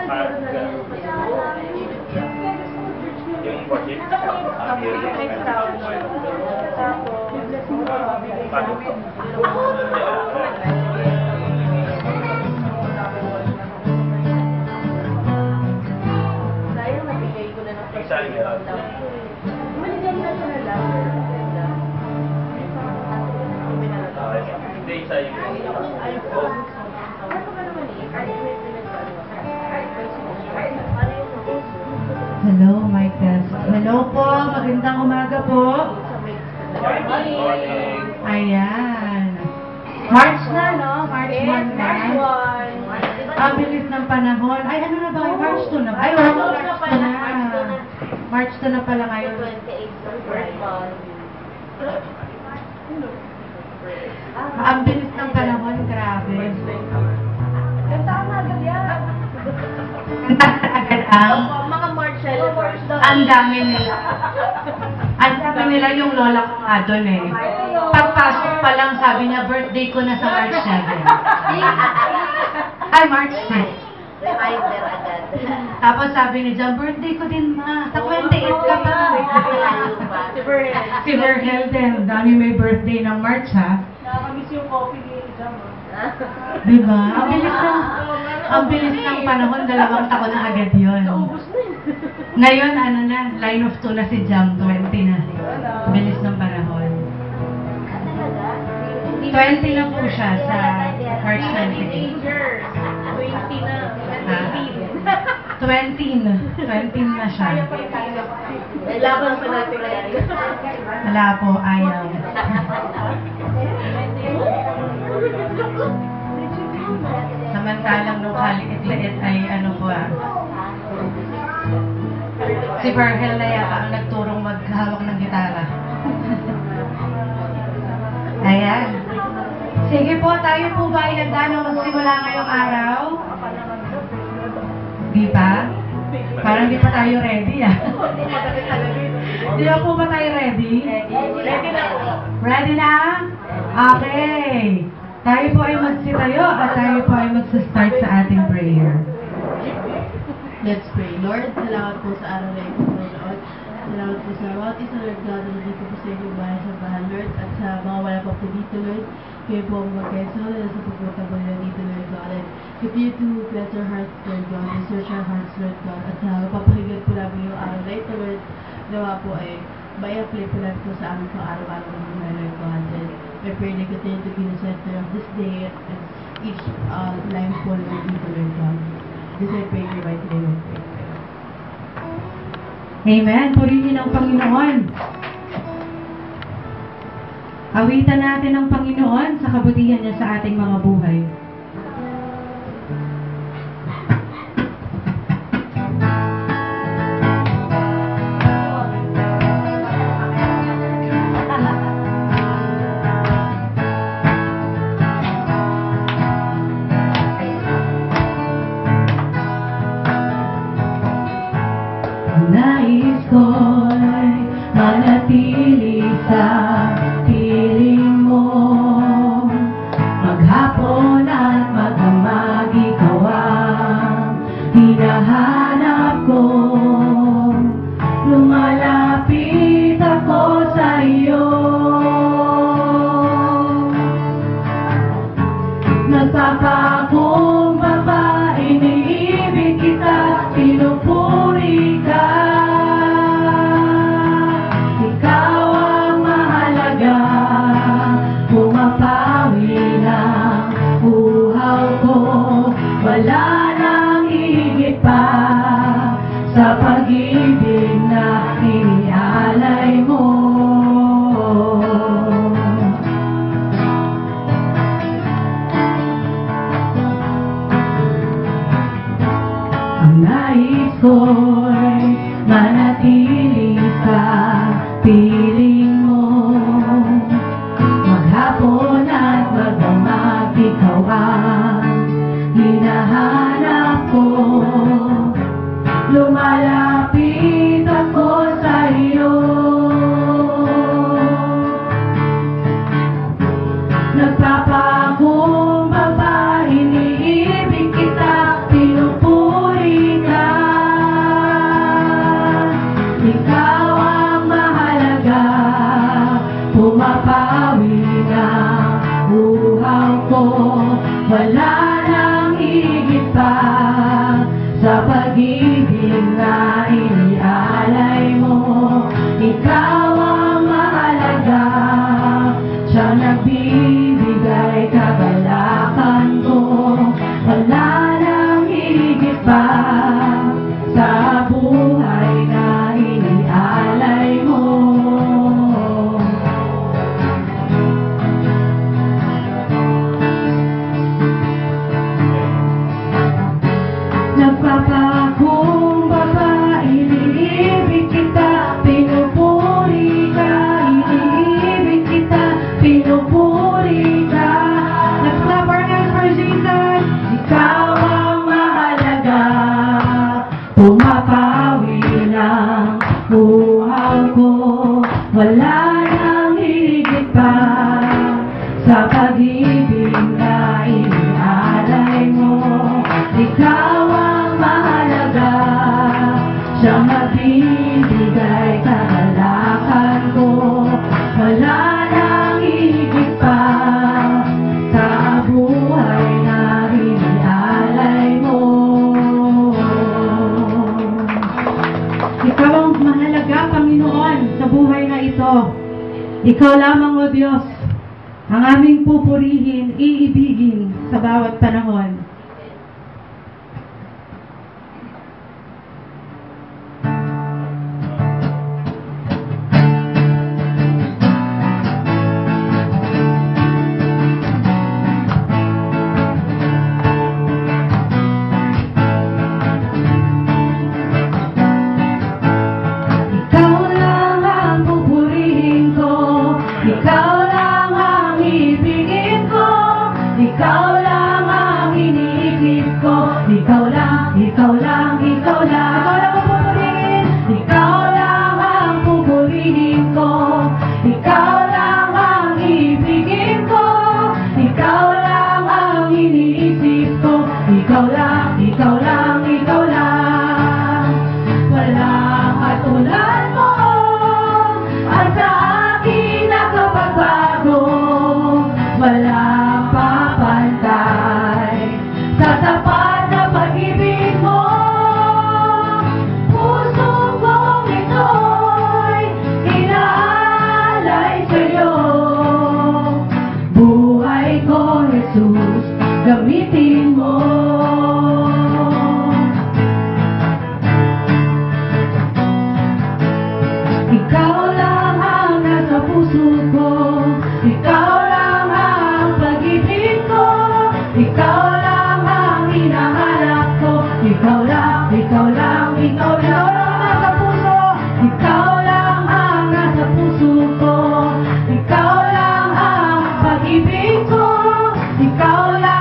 Yung budget, ang Hello, mic test. Hello po, magandang umaga po. Ayan. March na, no? March 1 na. Ang bilis ng panahon. Ay, ano na ba? March 2 na ba? Ay, March 2 na. March 2 na pala ngayon. Ang bilis ng panahon, grabe. Ganda ang agad yan. Agad ang? Mga Marshall. Ang dami nila. Ang dami nila yung lola ko nga doon eh. Pagpasok pa lang sabi niya, birthday ko na sa March 7. Ay, March 6. Reminder agad. Tapos sabi ni Jam, birthday ko din ma. Sa 28 ka pa. Si Verhel din. Dami may birthday ng March ha. Nakakamiss yung coffee ni Jam. Diba? Ang bilis ng panahon, 2 taon na agad yun. Naubos na yun. Ngayon, ano na, line of 2 na si Jam, 20 na. Bilis ng panahon. 20 na po siya sa March 28. Teenager. 20 na. 20 na siya. Laban pa natin yan. Wala po, ayaw. Samantalang nung kaliit-liit ay ano po si Verhel na yata ang nagturong maghawak ng gitara. Ayan. Sige po, tayo po ba ay handa na magsimula ngayong araw? Di pa? Parang di pa tayo ready Di ba po ba tayo ready? Ready na po. Ready na? Okay. Tayo po ay magsitayo at tayo po ay magsistart sa ating prayer. Let's pray. Lord, salamat po sa araw na ito, Lord. Salamat po sa bawat isa, Lord God, na dito po sa inyong bahay sa bahan, Lord. At sa mga wala pa po dito, Lord, kayo po ang magkaiso na sa pagpunta po nila dito, Lord God. And continue to bless our hearts, Lord God, and search our hearts, Lord God. At mapapahigyan po namin yung araw na ito, Lord. Nawa po ay may-apply po namin po sa amin po araw-araw ng buhay, Lord God. And I pray na continue to be the center of this day and each line po, Lord, dito, Lord God. This I pray in your mighty name of prayer. Amen. Purihin ang Panginoon. Awitan natin ang Panginoon sa kabutihan niya sa ating mga buhay. Nais ko'y manatili sa piling mo, maghapon at magdamag, ikaw ang hinahanap ko. Lumalapit ako sa iyo, nagpapakumbaba, iniibig kita, pinupuri ka. Ikaw ang mahalaga, pumapawi ng uhaw ko. Wala nang higit pa sa pag-ibig na inialay mo. Ang nais ko'y manatili sa piling mo, maghapon at magdamag, ikaw ang hinahanap ko. Lumalapit ako sa iyo, nagpapakumbaba, iniibig kita, pinupuri Ikaw lamang, O Diyos, ang aming pupurihin, iibigin sa bawat panahon. Gamitin mo. Ikaw lang ang nasa puso ko, ikaw lang ang pag-ibig ko, ikaw lang ang hinahanap ko, ikaw lang, ikaw lang, ikaw lang ang nasa puso, ikaw lang ang nasa puso ko, ikaw lang ang pag-ibig ko, ikaw lang.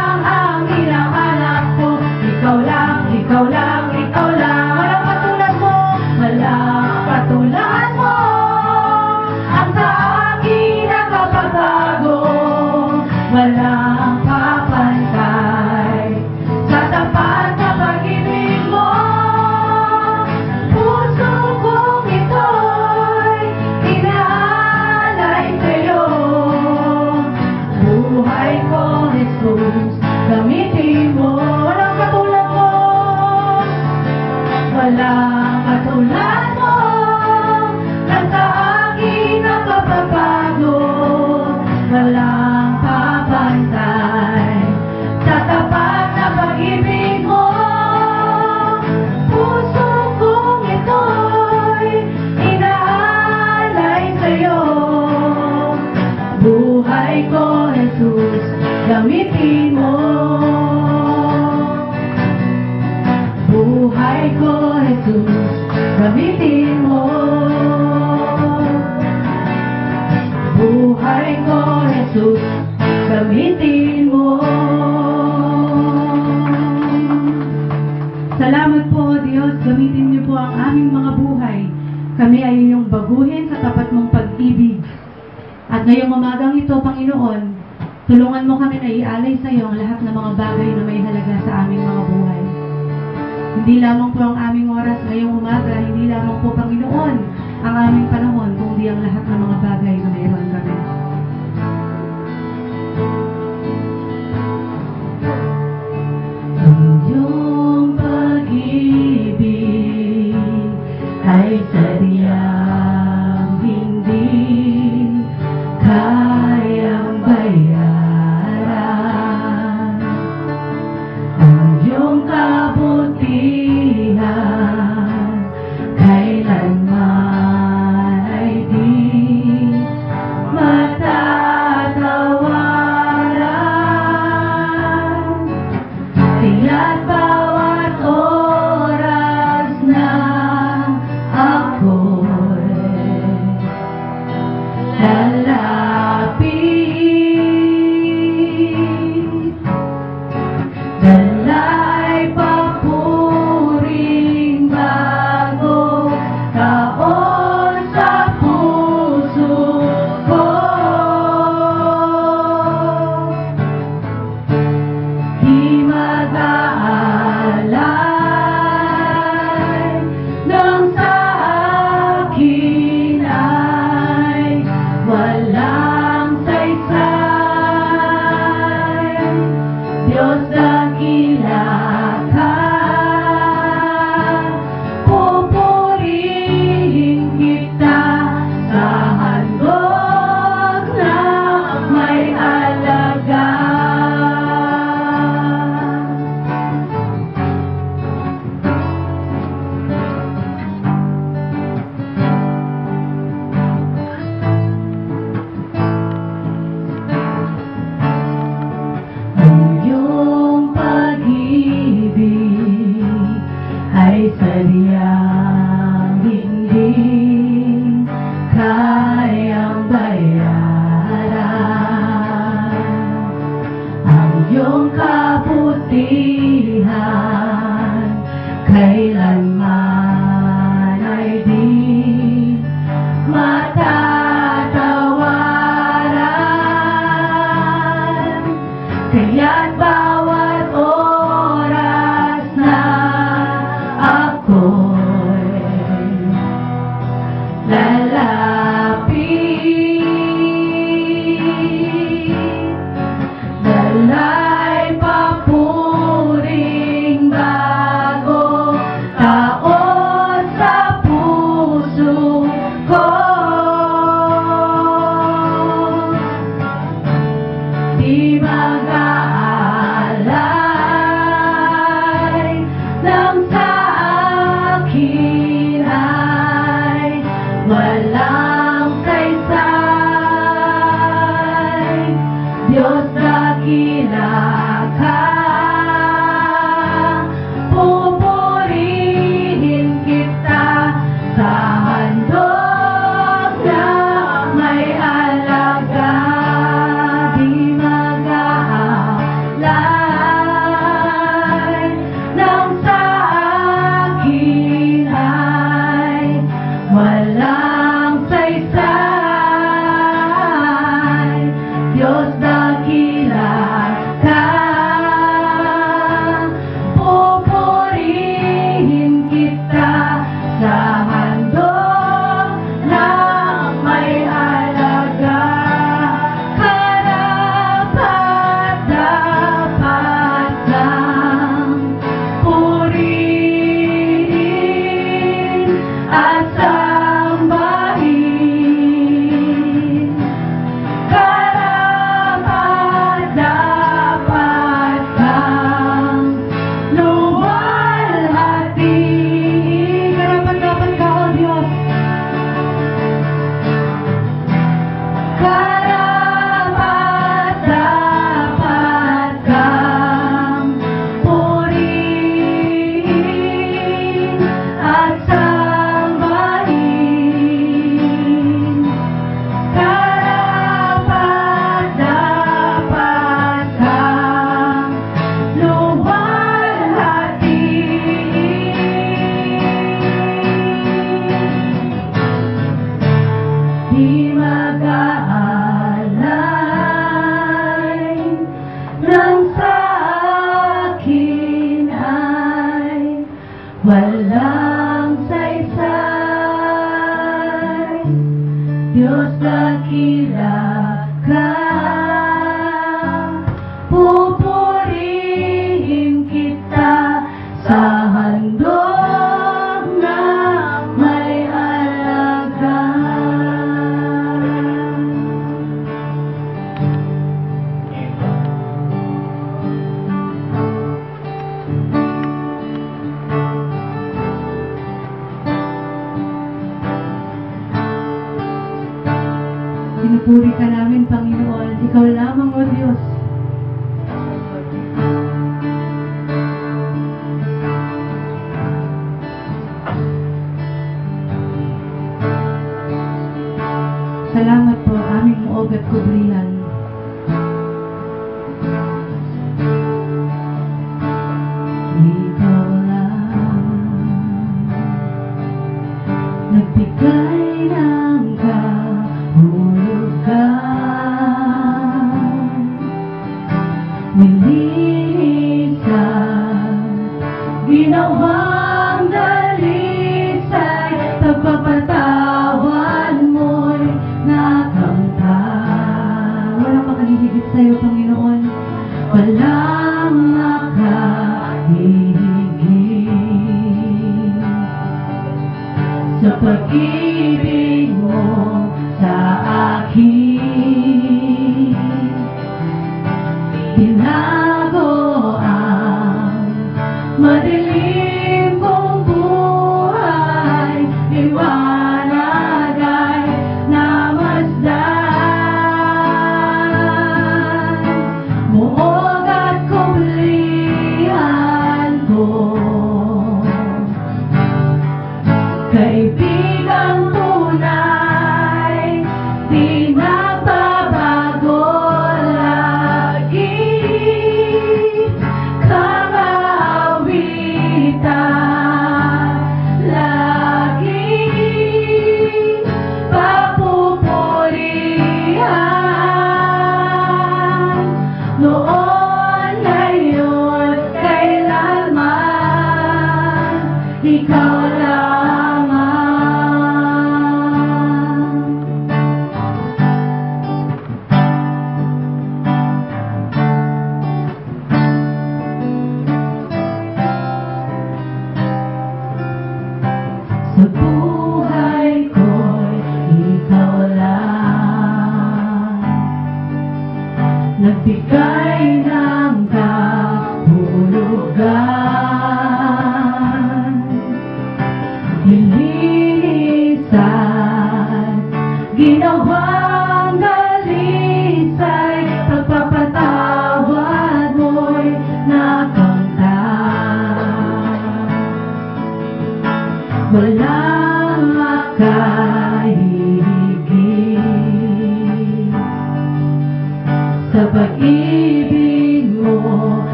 Ikaw lang, ikaw lang, walang katulad mo, walang katulad mo, ang sa akin nakapagbago, walang papantay, sa tapat na pag-ibig mo, puso kong ito'y inaalay sa'yo, buhay ko, Jesus, gamitin mo, walang katulad mo. Walang katulad mo, nang sa akin nakapagbago, walang papantay, sa tapat na pag-ibig mo, puso kong ito'y inaalay sa'yo, buhay ko, Jesus, gamitin mo. Buhay ko, Jesus, gamitin mo. Buhay ko, Jesus, gamitin mo. Salamat po, Diyos. Gamitin niyo po ang aming mga buhay. Kami ay iyong baguhin sa tapat mong pag-ibig. At ngayong umagang ito, Panginoon, tulungan mo kami na ialay sa iyo ang lahat ng mga bagay na may halaga sa aming mga buhay. Hindi lamang po ang aming oras ngayong umaga, hindi lamang po, Panginoon, ang aming panahon, kundi ang lahat ng mga bagay na mayroon kami. Ang iyong pag-ibig ay sadyang hindi kayang bayaran. Ang iyong kabutihan kailanman ay di matatawaran. Tiya't bawat oras na ako'y lalapit, dalay papuring bago taon sa puso ko. Di mag-aalay nang sa akin ay walang saysay. Diyos, dakila ka, pupurihin kita sa iyong kabutihan kailanman ay di matatawaran. Kaya't bawat oras na ako'y lalapit, lalay papuring bago taon sa puso ko. Di mag-aalay nang sa akin ay walang saysay. Diyos, dakila ka, pupurihin kita sa handog na may alaga. Di mag-aalay nang sa akin ay walang saysay. Diyos, dakila ka, pupurihin kita sa handog na may alaga. Karapat-dapat kang purihin at sambahin. Karapat-dapat kang luwalhati. Karapat-dapat ka, O Diyos. Karapat-dapat kang purihin at sambahin. Karapat-dapat kang luwalhati. Di mag-aalay nang sa akin ay walang saysay. Diyos, dakila ka, pupurihin kita sa handog na may alaga. Pinupuri ka namin, Panginoon. Ikaw lamang, O Diyos. Salamat po, aming muog at kubrihan. Ikaw lang nagbigay ng kahulugan, nilisan, ginawang dalisay, pagpapatawan mo'y nakamtan. Walang makahihigit sa'yo, Panginoon. Walang makahihigit sa pag-ibig mo sa akin. Tinago ang madilim kong buhay, liwanag ay namasdan. Muog at kublihan ko, kaibigang tunay, di nagbabago lagi.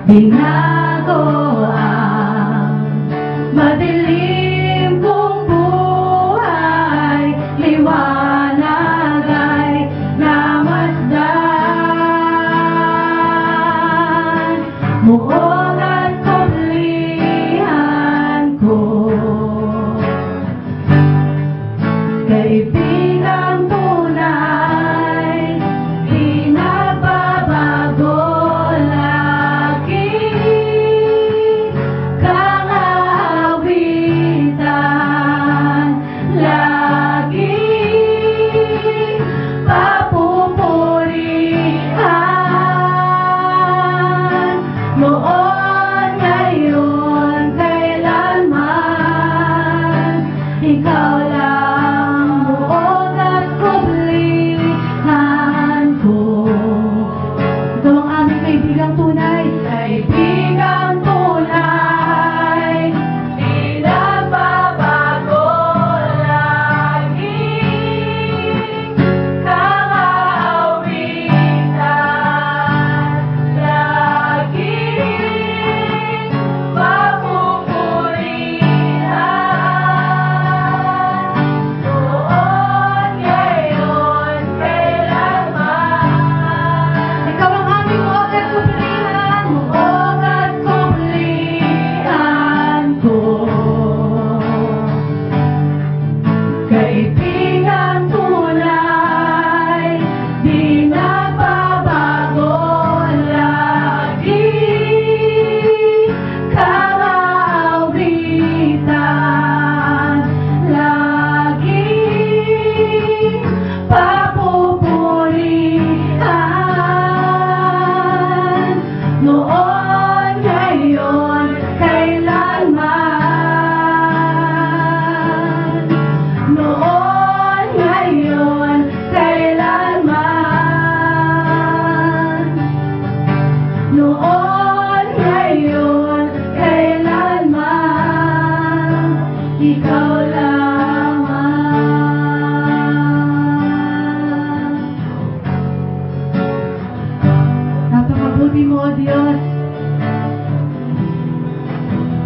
Binago ang madilim kong buhay, liwanag ay namasdan. Muong at kublihan ko, kaibigang tunay, di nagbabago lagi. Kang-awitan lagi, papupurihan noon, ngayon, kailanman. Ikaw lang buong at kublihan ko. Ikaw ang aming kaibigang tunay, kaibigang tunay, di nagbabago lagi. Kang-awitan lagi, papupurihan noon, ngayon, kailanman. Ikaw ang aming buong at kublihan, buong at kublihan ko. Kaibigang tunay, di nagbabago lagi. Kang-awitan lagi, papupurihan noon, ngayon, kailanman. Noon, ngayon, kailanman. Noon, ngayon, kailanman. Ikaw lamang. Napakabuti mo, O Diyos.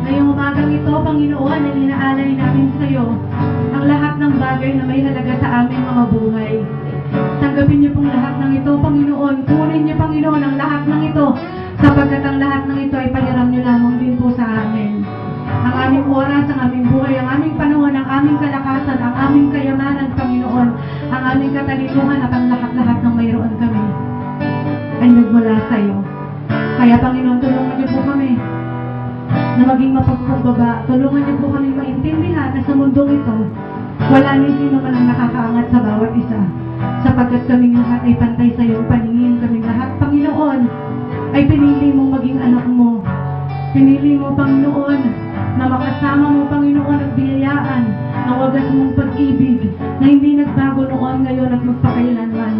Ngayong umagang ito, Panginoon, ay inaalay namin sa iyo ang lahat ng bagay na may halaga sa aming mga buhay. Tanggapin niyo pong lahat ng ito, Panginoon. Kunin niyo, Panginoon, ang lahat ng ito, sapagkat ang lahat ng ito ay pahiram niyo lamang din po sa amin. Ang aming oras, ang aming buhay, ang aming panahon, ang aming kalakasan, ang aming kayamanan, Panginoon, ang aming katalinuhan at ang lahat-lahat ng mayroon kami ay nagmula sa iyo. Kaya, Panginoon, tulungan niyo po kami na maging mapagkumbaba. Tulungan niyo po kami maintindihan na sa mundong ito, wala ni sino man ang nakakaangat sa bawat isa, sapagkat kaming lahat ay pantay sa iyong paningin. Kaming lahat, Panginoon, ay pinili mong maging anak mo. Pinili mo, Panginoon, na makasama mo, Panginoon, at biyayaan ang wagas mong pag-ibig na hindi nagbago noon, ngayon, at magpakailanman.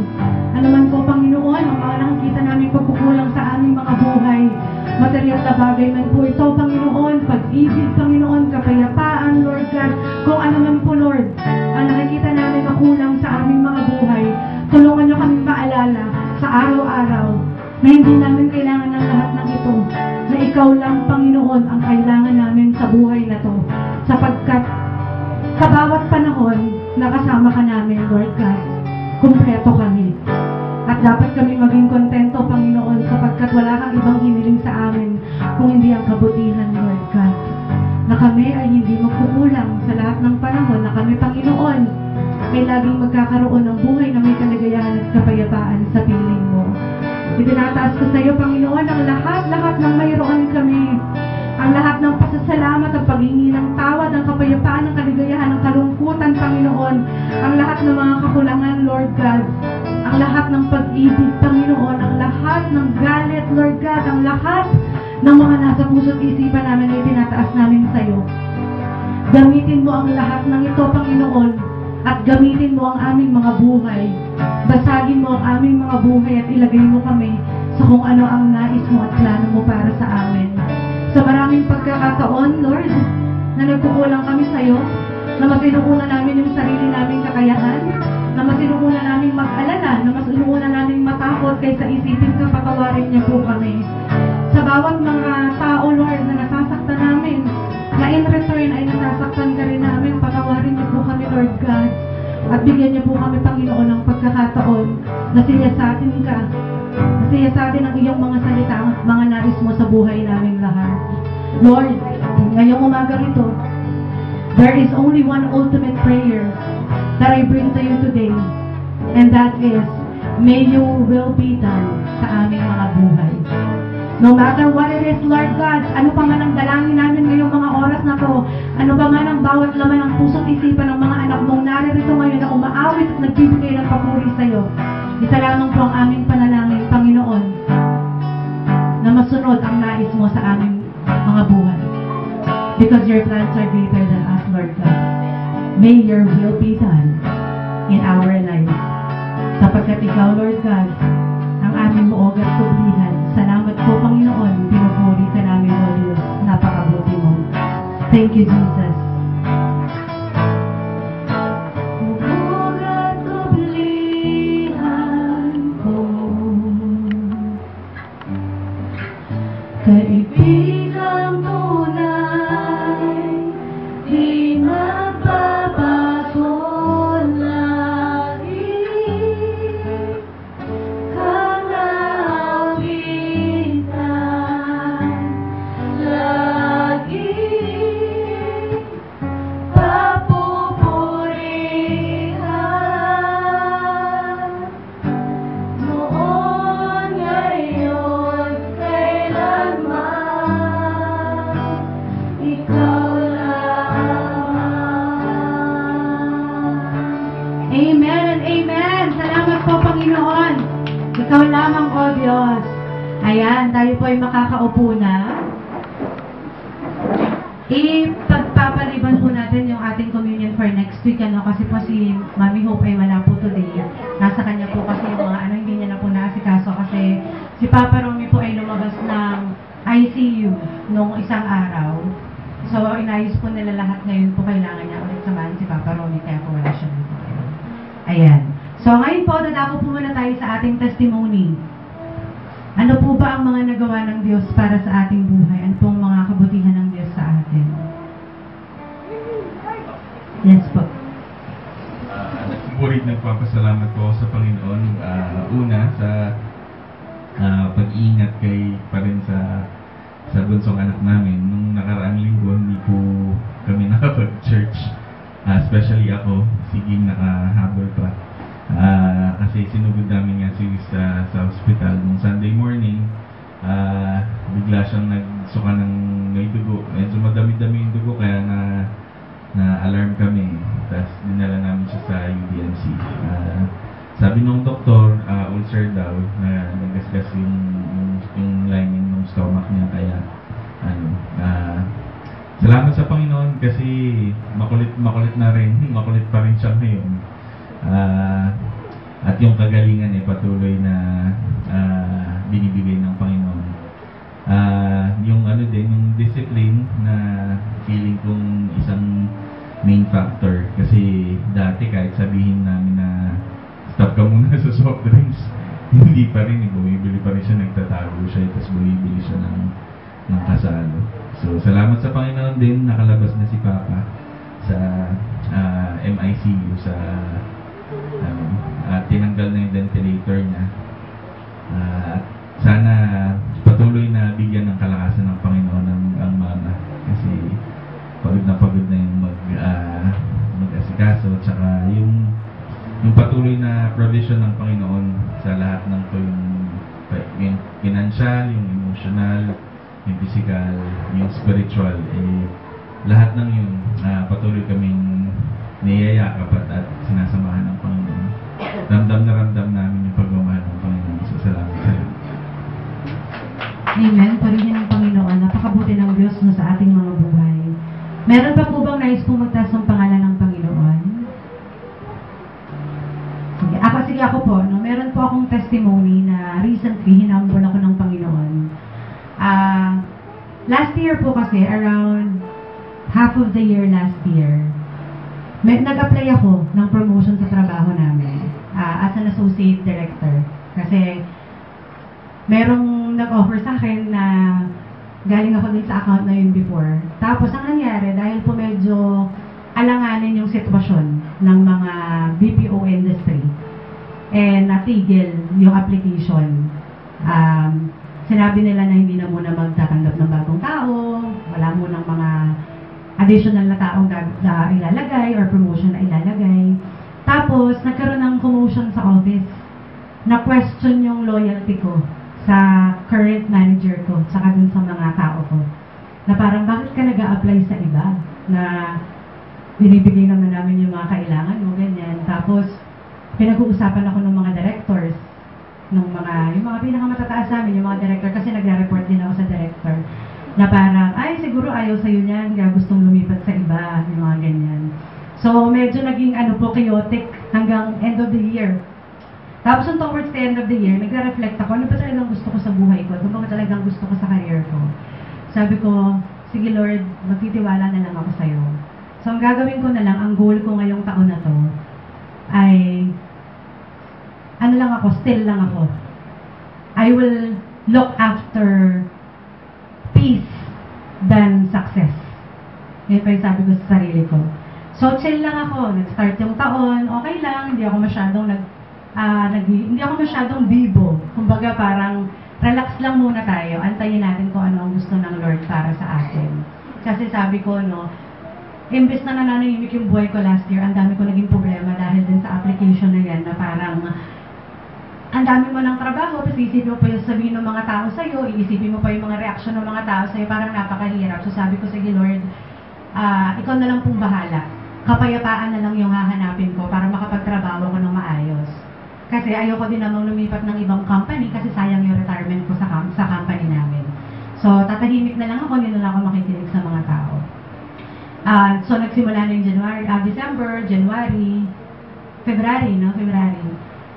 Ano man po, Panginoon, ang mga nakikita namin pagkukulang sa aming mga buhay, material na bagay man po ito, Panginoon, pag-ibig, Panginoon, kapayapaan, Lord God, kung ano man po, Lord, ang nakikita namin na kulang sa aming mga buhay, tulungan niyo kami maalala sa araw-araw na hindi namin kailangan ng lahat ng ito, na ikaw lang, Panginoon, ang kailangan namin sa buhay na to, sapagkat sa bawat panahon, nakasama ka namin, Lord God, kumpleto kami. At dapat kami maging kontento, Panginoon, sapagkat wala kang ibang hiniling sa amin kung hindi ang kabutihan, Lord God. Na kami ay hindi magkukulang sa lahat ng panahon, na kami, Panginoon, ay laging magkakaroon ng buhay na may kaligayahan at kapayapaan sa piling mo. Itinataas ko sa iyo, Panginoon, ang lahat-lahat ng mayroon kami. Ang lahat ng pasasalamat, ang paghingi ng tawad, ang kapayapaan, ang kaligayahan, ang kalungkutan, Panginoon. Ang lahat ng mga kakulangan, Lord God. Ang lahat ng pag-ibig, Panginoon. Ang lahat ng galit, Lord God. Ang lahat ng mga nasa puso't isipan namin ay tinataas namin sa iyo. Gamitin mo ang lahat ng ito, Panginoon. At gamitin mo ang aming mga buhay. Basagin mo ang aming mga buhay at ilagay mo kami sa kung ano ang nais mo at plano mo para sa amin. Sa maraming pagkakataon, Lord, na nagkukulang kami sa iyo, na mas inuuna namin yung sarili naming kakayahan, na mas inuuna namin mag-alala, na mas inuuna namin matakot kaysa isipin ka, patawarin niya po kami. Sa bawat mga tao, Lord, na nasasaktan namin, na in return ay nasasaktan ka rin namin, patawarin niyo po kami, Lord God. At bigyan niyo po kami, Panginoon, ng pagkakataon na siyasatin ka. Na siyasatin ang iyong mga salita, mga nais mo sa buhay namin lahat. Lord, ngayong umaga ito, there is only one ultimate prayer that I bring to you today. And that is, may your will be done sa aming mga buhay. No matter what it is, Lord God, ano pa man ang dalangin namin ngayong mga oras na to, ano pa man ang bawat laman ng puso't isipan ng mga anak mong naririto ngayon na umaawit at nagbibigay ng papuri sa iyo. Isa lamang po ang aming panalangin, Panginoon, na masunod ang nais mo sa aming mga buhay. Because your plans are greater than us, Lord God. May your will be done in our lives. Sapagkat ikaw, Lord God, ang aming muog at kublihan. Salamat po, Panginoon. Pinupuri ka namin, O Diyos. Napakabuti mo. Thank you, Jesus. Muog at kublihan ko, kaibigang tunay, di magbabago lagi. Amen and amen. Salamat po, Panginoon. Ikaw lamang, O Diyos. Ayan, tayo po ay makakaupo na. Ipagpapaliban po natin yung ating communion for next week, ano, kasi po si Mami Hope ay wala po today. Nasa kanya po kasi yung mga hindi niya na po naasikaso kasi si Papa Romy po ay lumabas ng ICU nung isang araw. So, inayos po nila lahat ngayon po, kailangan niya ulit samahan si Papa Romy, kaya po wala siya dito. Ayan. So, ngayon po, dadako po muna tayo sa ating testimony. Ano po ba ang mga nagawa ng Diyos para sa ating buhay? Ano pong mga kabutihan ng Diyos sa atin? Yes po. Nagpupurit nagpapasalamat po sa Panginoon. Una, sa pag-iingat kay pa rin sa bunsong anak namin. Nung nakaraang linggo, hindi po kami nakapag-church. Especially ako, sige nakahabol pa. Kasi sinugod namin nga sa hospital nung Sunday morning. Bigla siyang nagsuka ng may dugo. Medyo madami-dami yung dugo kaya na-alarm kami. Tapos dinala namin siya sa UDMC. Sabi nung doktor, ulcer daw, na nagasgas yung lining ng stomach niya. Kaya salamat sa Panginoon kasi makulit na rin, makulit pa rin siya ngayon. At yung kagalingan ay patuloy na binibigay ng Panginoon. Yung yung discipline na feeling kong isang main factor. Kasi dati kahit sabihin namin na stop ka muna sa soft drinks, hindi pa rin, bumibili pa rin siya, nagtatago siya, tapos bumibili siya ng kasalo. So, salamat sa Panginoon din, nakalabas na si Papa sa MICU, sa tinanggal na yung ventilator niya. Sana patuloy na bigyan ng kalakasan ng Panginoon ang mama. Kasi pagod na yung mag-asikaso, at saka yung patuloy na provision ng Panginoon sa lahat ng to, yung financial, yung emotional, yung physical, yung spiritual, lahat ng yun, patuloy kaming niyayakap at sinasamahan ng Panginoon. Ramdam na ramdam namin yung pagmamahal ng Panginoon. So, salamat sa iyo. Amen. Parihin ng Panginoon. Napakabuti ng Diyos no, sa ating mga buhay. Meron pa po bang nais po magtaas ng pangalan ng Panginoon? Sige ako po. No? Meron po akong testimony na recently hinambol ako ng Panginoon. Last year po kasi, around half of the year last year, nag-apply ako ng promotion sa trabaho namin as an associate director. Kasi merong nag-offer sa akin na Galing ako din sa account na yun before. Tapos, ang nangyari, dahil po medyo alanganin yung sitwasyon ng mga BPO industry, natigil yung application. Sinabi nila na hindi na muna magtatanggap ng bagong tao, wala munang mga additional na taong ilalagay or promotion na ilalagay. Tapos, nagkaroon ng commotion sa office. Na-question yung loyalty ko sa current manager ko, saka dun sa mga tao ko. Na parang, bakit ka nag-a-apply sa iba? Na binibigay naman namin yung mga kailangan mo, ganyan. Tapos, pinag-uusapan ako ng mga directors, yung mga pinakamatataas namin, yung mga director, kasi nagre-report din ako sa director, na parang, ay, siguro ayaw sa'yo niyan, kaya gustong lumipat sa iba, yung mga ganyan. So, medyo naging, chaotic hanggang end of the year. Tapos, towards the end of the year, nagre-reflect ako, ano ba talagang gusto ko sa buhay ko? Ano ba talagang gusto ko sa career ko? Sabi ko, sige Lord, magtitiwala na lang ako sa'yo. So, ang gagawin ko na lang, ang goal ko ngayong taon na to, ay, still lang ako. I will look after peace than success. Yun pa yung sabi ko sa sarili ko. So, chill lang ako. Nag-start yung taon, okay lang, hindi ako masyadong bibo. Kumbaga parang relax lang muna tayo. Antayin natin kung ano ang gusto ng Lord para sa atin. Kasi sabi ko, imbes na nananahimik yung buhay ko last year, ang dami ko naging problema dahil din sa application na yan na parang ang dami mo ng trabaho, tapos isipin mo pa yung sabihin ng mga tao sa'yo, iisipin mo pa yung mga reaksyon ng mga tao sa'yo, parang napakahirap. So sabi ko, sige Lord, ikaw na lang pong bahala. Kapayapaan na lang yung hahanapin ko para makapagtrabaho ko ng maayos. Kasi ayoko din namang lumipat ng ibang company kasi sayang yung retirement ko sa company namin. So tatahimik na lang ako, hindi na lang ako makikinig sa mga tao. So nagsimula na yung December, January, February.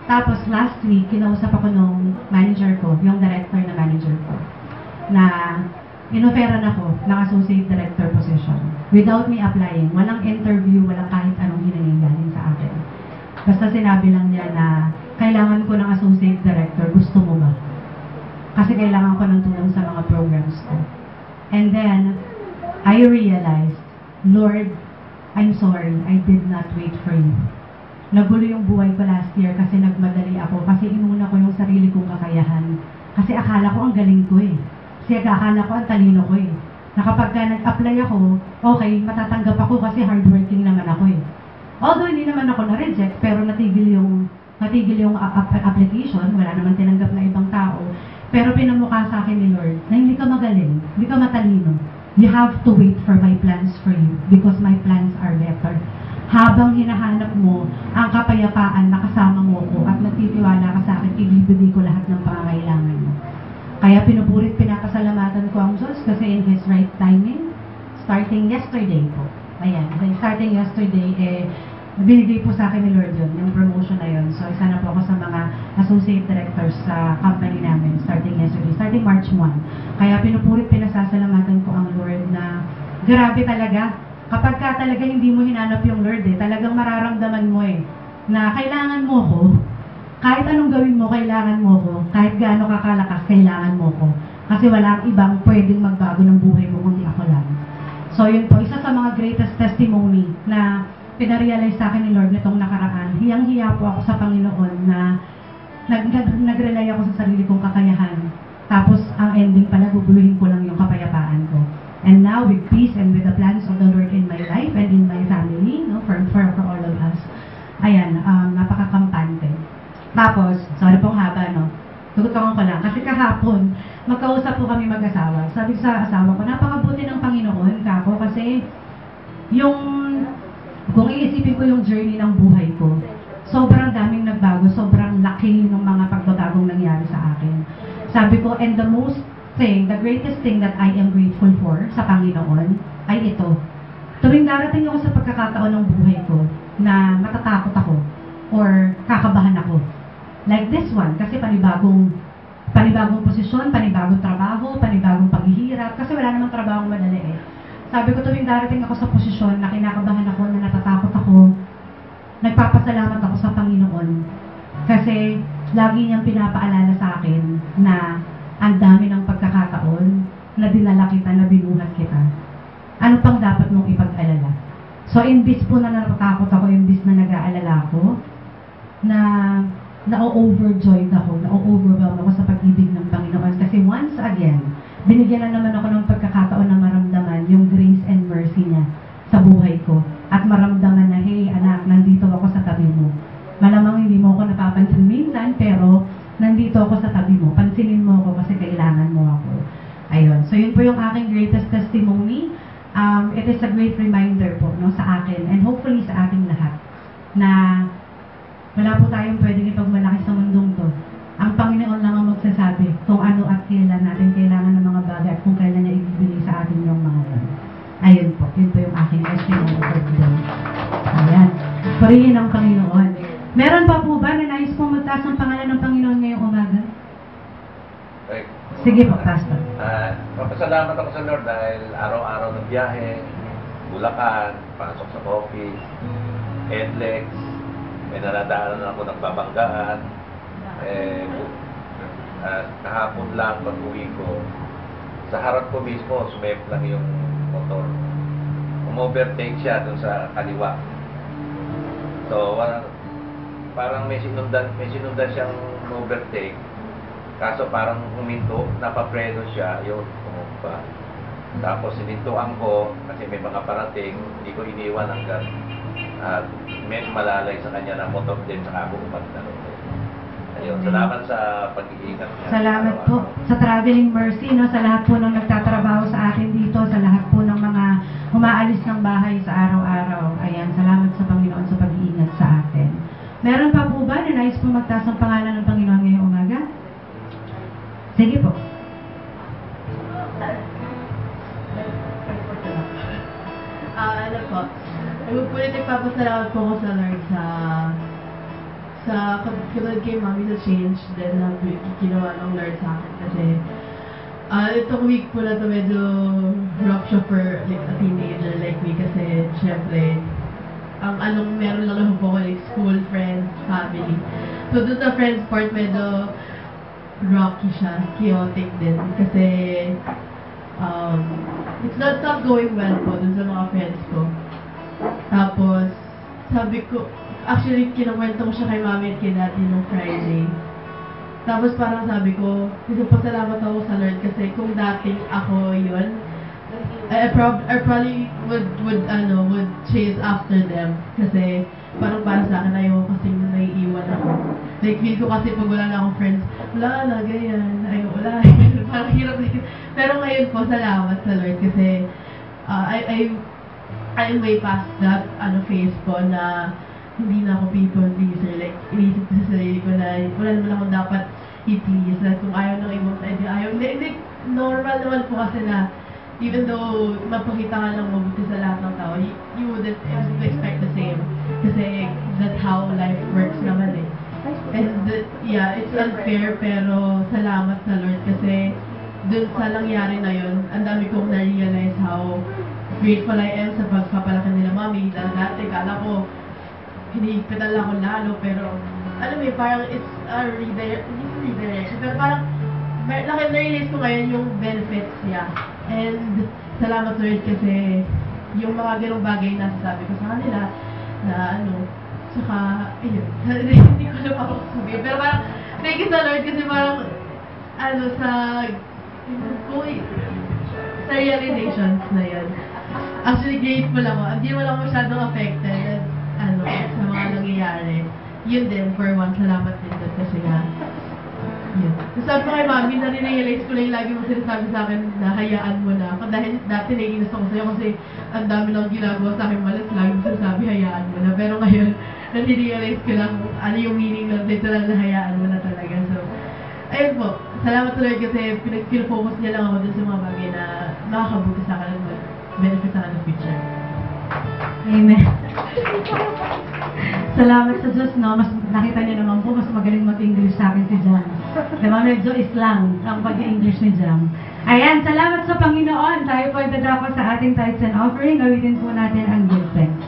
Tapos last week, kinausap ako nung manager ko, yung director na manager ko, na inoferan ako ng associate director position. Without me applying, walang interview, walang kahit anong hinaninggaling sa akin. Basta sinabi lang niya na kailangan ko ng associate director, gusto mo ba? Kasi kailangan ko ng tulong sa mga programs ko. And then, I realized, Lord, I'm sorry, I did not wait for you. Nagulo yung buhay ko last year kasi nagmadali ako, kasi inuna ko yung sarili kong kakayahan. Kasi akala ko ang galing ko eh. Kasi akala ko ang talino ko eh. Na kapag nag-apply ako, okay, matatanggap ako kasi hardworking naman ako eh. Although hindi naman ako na-reject, pero natigil yung application, wala naman tinanggap na ibang tao. Pero pinamukha sa akin ni Lord na hindi ka magaling, hindi ka matalino. You have to wait for my plans for you because my plans are better. Habang hinahanap mo ang kapayapaan na kasama mo ko at nagtitiwala ka sa akin, ibibigay ko lahat ng pangangailangan mo. Kaya pinapasalamatan ko ang Diyos kasi in His right timing, starting yesterday po. Ayan, starting yesterday, binigay po sa akin ni Lord yun, yung promotion na yun. So, isa na po ako sa mga associate directors sa company namin starting yesterday, starting March 1. Kaya pinasasalamatan ko ang Lord na grabe talaga. Kapag ka talaga hindi mo hinanap yung Lord talagang mararamdaman mo na kailangan mo ko, kahit anong gawin mo, kailangan mo ko, kahit gaano kakalakas, kailangan mo ko. Kasi walang ibang pwedeng magbago ng buhay mo kundi ako lang. So yun po, isa sa mga greatest testimony na pinarealize sa akin ni Lord nitong nakaraan. Hiyang-hiya po ako sa Panginoon na nag-rely ako sa sarili kong kakayahan. Tapos ang ending pala, guguluhin ko lang yung kapayapaan ko. And now, with peace and with the plans of the Lord in my life and in my family, for all of us, ayan, napakakampante. Tapos, sorry pong haba, tututungan ko lang. Kasi kahapon, magkausap po kami mag-asawa. Sabi sa asawa ko, napakabuti ng Panginoon, kako, kasi kung iisipin ko yung journey ng buhay ko, sobrang daming nagbago, sobrang laki ng mga pagbabagong nangyari sa akin. Sabi ko, and the greatest thing that I am grateful for sa Panginoon ay ito. Tuwing darating ako sa pagkakataon ng buhay ko na matatakot ako or kakabahan ako. Like this one, kasi panibagong posisyon, panibagong trabaho, panibagong paghihirap, kasi wala namang trabahong madali Sabi ko tuwing darating ako sa posisyon na kinakabahan ako, na natatakot ako, nagpapasalamat ako sa Panginoon. Kasi lagi niyang pinapaalala sa akin na ang dami ng pagkakataon na dinala kita, na binuhat kita. Ano pang dapat mong ipag-alala? So, imbis po na natatakot ako, imbis na nag-aalala ako, na na-overjoyed ako, na-overwhelmed ako sa pag-ibig ng Panginoon. Kasi once again, binigyan na naman ako ng pagkakataon na maramdaman yung grace and mercy niya sa buhay ko. At maramdaman na, hey anak, nandito ako sa tabi mo. Malamang hindi mo ako napapansin minsan, pero nandito ako sa tabi mo. Pansinin mo ako kasi kailangan mo ako. Ayun. So, yun po yung aking greatest testimony. It is a great reminder po, no, sa akin and hopefully sa ating lahat na wala po tayong pwedeng ipagmalaki sa mundong to. Ang Panginoon lang ang magsasabi kung ano at kailan natin kailangan ng mga bagay at kung kailan niya ibibigay sa atin yung mga yan. Ayun po. Yun po yung aking testimony for today. Ayan. Purihin ang Panginoon. Meron pa po ba na nais pong magtaas ng pangalan ng Panginoon ngayong umaga? Okay. Sige po, Pastor. Papasalamat ako sa Lord dahil araw-araw ng biyahe, Bulacan, pasok sa office, NLEX, may naradaanan ako ng babanggaan. Kahapon lang pag-uwi ko, sa harap ko mismo, sumep lang yung motor. Umovertake siya dun sa kaliwa. So, parang may sinundan siyang overtake. Kaso parang huminto, napapreno siya, yun, pumumpa. Tapos sinintuan ko, kasi may mga parating, hindi ko iniwan hanggang may malalay sa kanya na motor din sa ako umagdalo. Ayun, salamat sa pag-iingat niya. Salamat po sa traveling mercy, no, sa lahat po ng nagtatrabaho sa atin dito, sa lahat po ng mga umaalis ng bahay sa araw-araw. Ayan, salamat sa Panginoon sa pag-iingat sa atin. Meron pa po ba na nais po magtaas ang pangalan ng Panginoon ngayong umaga? Sige po. Ano po, nagpupulit nagpapasalamat po ako sa Lord sa katulad kay Mami sa change din na ginawa ng Lord sa akin kasi itong week po na to medyo rough siya for like a teenager like me kasi syempre anong meron lang naman po ako like school, friends, family. So doon sa friends part medyo rocky siya, chaotic din kasi it's not going well po dun sa mga friends ko. Tapos sabi ko, actually kinukwento ko siya kay Mami at kay Daddy nung Friday. Tapos parang sabi ko, pasalamat ako sa Lord kasi kung dating ako yun, I probably would chase after them kasi parang para sa akin ayaw kasing naiiwan ako. Like feel ko kasi pag wala na akong friends, wala na, ganyan, ayaw, wala. Parang hirap din. Pero ngayon po, salamat sa Lord kasi I'm way past that phase po na hindi na ako people pleaser. Like, inisip ko sa sarili ko na wala naman akong dapat i-please. Na kung ayaw ng ibang tayo, ayaw. Hindi, normal naman po kasi na even though mapakita ka lang mabuti sa lahat ng tao, you wouldn't expect the same. Kasi that's how life works naman eh. And yeah, it's unfair pero salamat sa Lord kasi dun sa nangyari na yun, ang dami kong na-realize how grateful I am sa pagpapalaki nila Mami. Dahil dati, kala ko, hinihipitan lang ako lalo, pero alam mo parang it's a redirection. Pero parang, na-realize ko ngayon yung benefits niya. And salamat Lord kasi yung mga ganong bagay na sasabi ko sa kanila na saka, ayun, hindi ko alam ako sabihin. Pero parang, thank you sa Lord kasi parang, sa realizations na yun. Actually, grateful ako. Hindi mo lang masyadong affected sa mga nangyayari. Yun din, for one, salamat din doon kasi nga, yun. Sabi ko kay Mami, nare-realize ko lang yung lagi mo sinasabi sa akin na hayaan mo na. Dahil dati naiinis ako sa'yo kasi ang dami lang ginagawa sa akin malas, lagi mo sinasabi hayaan mo na. Pero ngayon, nare-realize ko lang ano yung meaning ng literal na hayaan mo na talaga. So, ayun po. Salamat Lord kasi pinag-focus niya lang ako dun sa mga bagay na makakabuti sa akin at benefit sa akin ng future. Amen. Salamat sa Diyos, no? Mas nakita niyo naman po, mas magaling mag-English sa akin si Jam. Diba, medyo Islam ang pag-English ni Jam. Ayan, salamat sa Panginoon. Tayo po ay dadako sa ating tithes and offering. Gawitin po natin ang give thanks.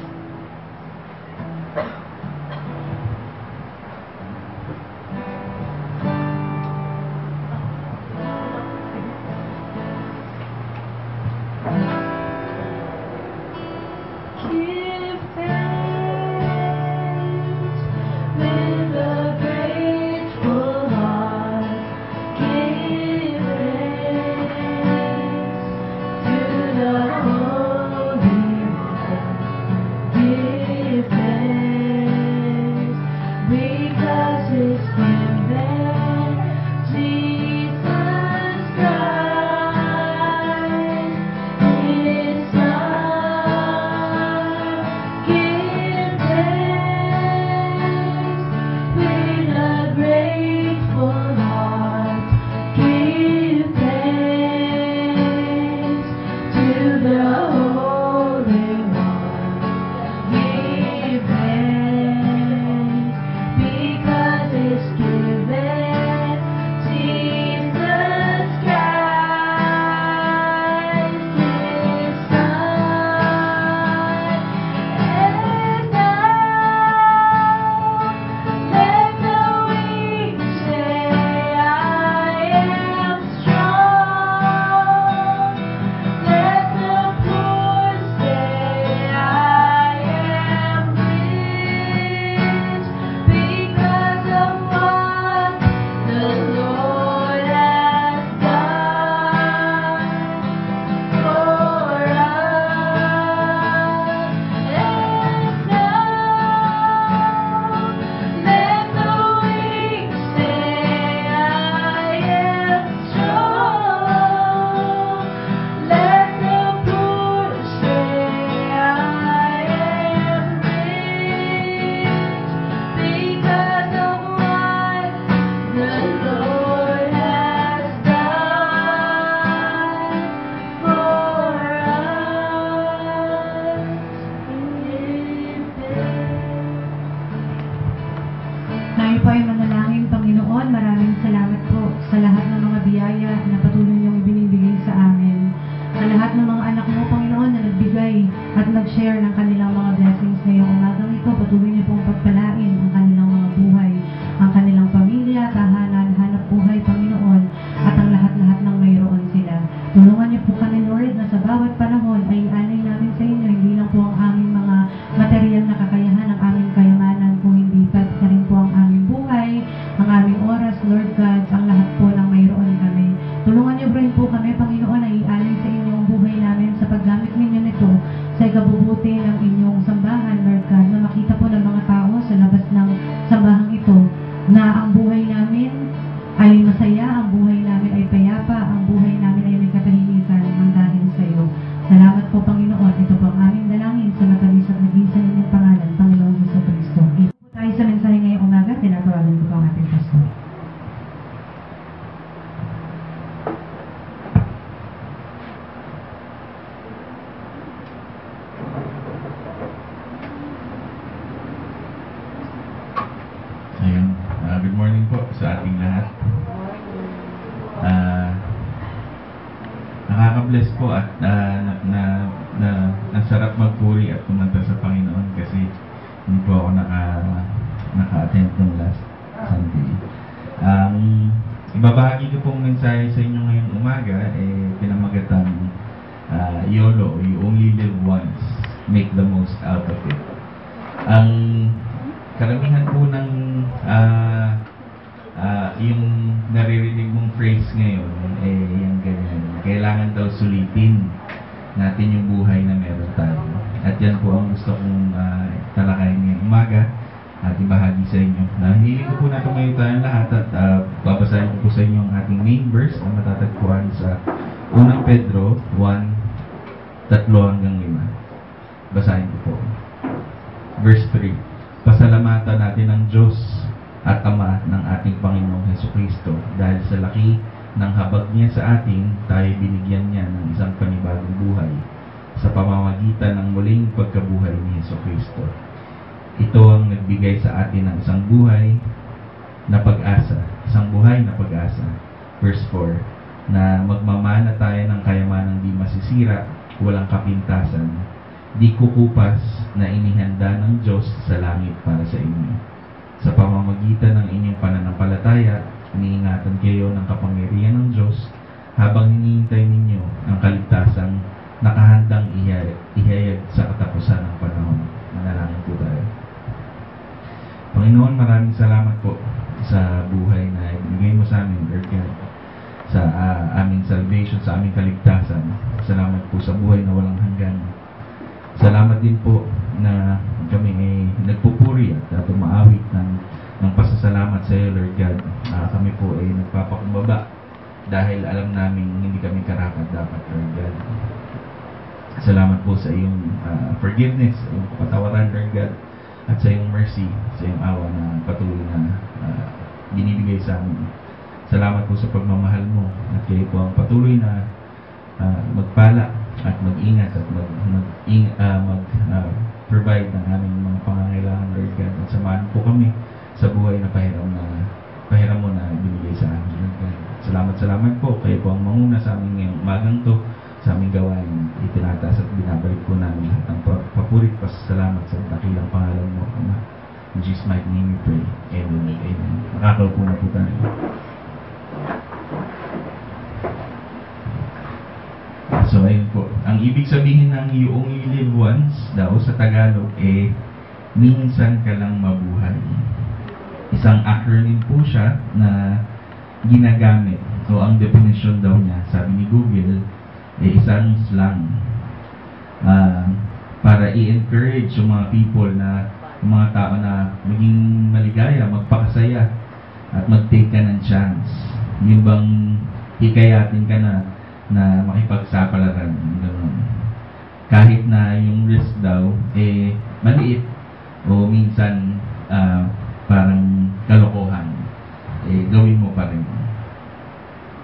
pamilya, tahanan, hanap buhay, Panginoon, at ang lahat-lahat ng mayroon sila. Tulungan niyo po kami, Lord, na sa bawat panahon ay ialay namin sa inyo, hindi lang po ang aming mga material na kakayahan, ang aming kayamanan, kung hindi pati na rin po ang aming buhay, ang aming oras, Lord God, ang lahat po ng mayroon kami. Tulungan niyo rin po kami, Panginoon, na ialay sa inyo ang buhay namin sa paggamit ninyo nito sa ikabubuti ng inyong sambahan, Lord God, na makita po ng mga tao sa labas ng sambahang ito na ang buhay namin ay masaya, ang buhay namin ay payapa, ang buhay namin ay may katahimikan ang dahil sa iyo. Salamat po, Panginoon. Ito po ang aming dalangin sa matamis at naging sa inyong pangalan, Panginoon Jesucristo. Ito po tayo sa mensahe ngayong umaga. Tinatawagan ko po ang ating pastor. Ayun. Good morning po sa ating lahat. Nakaka-bless po at nasarap magpuri at kumanta sa Panginoon kasi hindi po ako naka-attend ng last Sunday. Ibabahagi ko pong mensahe sa inyo ngayong umaga pinamagatang YOLO, You Only Live Once, Make the Most Out of It. Ang karamihan po ng yung naririnig mong phrase ngayon yung ganyan. Kailangan daw sulitin natin yung buhay na meron tayo. At yan po ang gusto kong talakayin ngayong umaga at ibahagi sa inyo. Hiling ko po na tumayo tayong lahat at babasahin ko po sa inyo ang ating main verse na matatagpuan sa 1 Pedro 1:3-5. Basahin ko po. Verse 3. Pasalamatan natin ang Diyos at Ama ng ating Panginoong Jesucristo dahil sa laki ng habag niya sa atin, tayo binigyan niya ng isang panibagong buhay sa pamamagitan ng muling pagkabuhay ni Jesucristo. Ito ang nagbigay sa atin ng isang buhay na pag-asa, isang buhay na pag-asa. Verse 4, na magmamana tayo ng kayamanang di masisira, walang kapintasan, di kukupas na inihanda ng Diyos sa langit para sa inyo. Sa pamamagitan ng inyong pananampalataya, iniingatan kayo ng kapangyarihan ng Diyos habang hinihintay ninyo ang kaligtasang nakahandang ihayag sa katapusan ng panahon. Manalangin po tayo. Panginoon, maraming salamat po sa buhay na ibigay mo sa amin, Lord God, sa aming salvation, sa aming kaligtasan. Salamat po sa buhay na walang hanggan. Salamat din po na kami ay nagpupuri at tumaawit ng pasasalamat sa iyo, Lord God. Kami po ay nagpapakumbaba dahil alam namin hindi kami karapat dapat, Lord God. Salamat po sa iyong forgiveness, sa iyong kapatawaran, Lord God, at sa iyong mercy, sa iyong awa na patuloy na binibigay sa amin. Salamat po sa pagmamahal mo at kayo po ang patuloy na magpala at mag-ingat at mag-provide ng aming mga pangangailangan, Lord God. At samahan po kami sa buhay na pahiram mo na binigay sa amin, Lord God. Salamat po. Kayo po ang manguna sa amin ngayong umagang to, sa aming gawain. Itinataas at binabalik po namin lahat ng papurit pasasalamat sa dakilang pangalan mo, Ama. In Jesus' mighty name we pray. Amen. Amen. Makakaupo na po tayo. So, ayun po. Ang ibig sabihin ng You Only Live Once daw sa Tagalog minsan ka lang mabuhay. Isang acronym po siya na ginagamit. So, ang definition daw niya, sabi ni Google, isang slang para i-encourage yung mga people na yung mga tao na maging maligaya, magpakasaya at mag-take ka ng chance. Yung bang hikayatin ka na makipagsapalaran. Kahit na yung risk daw maliit o minsan parang kalokohan, gawin mo pa rin.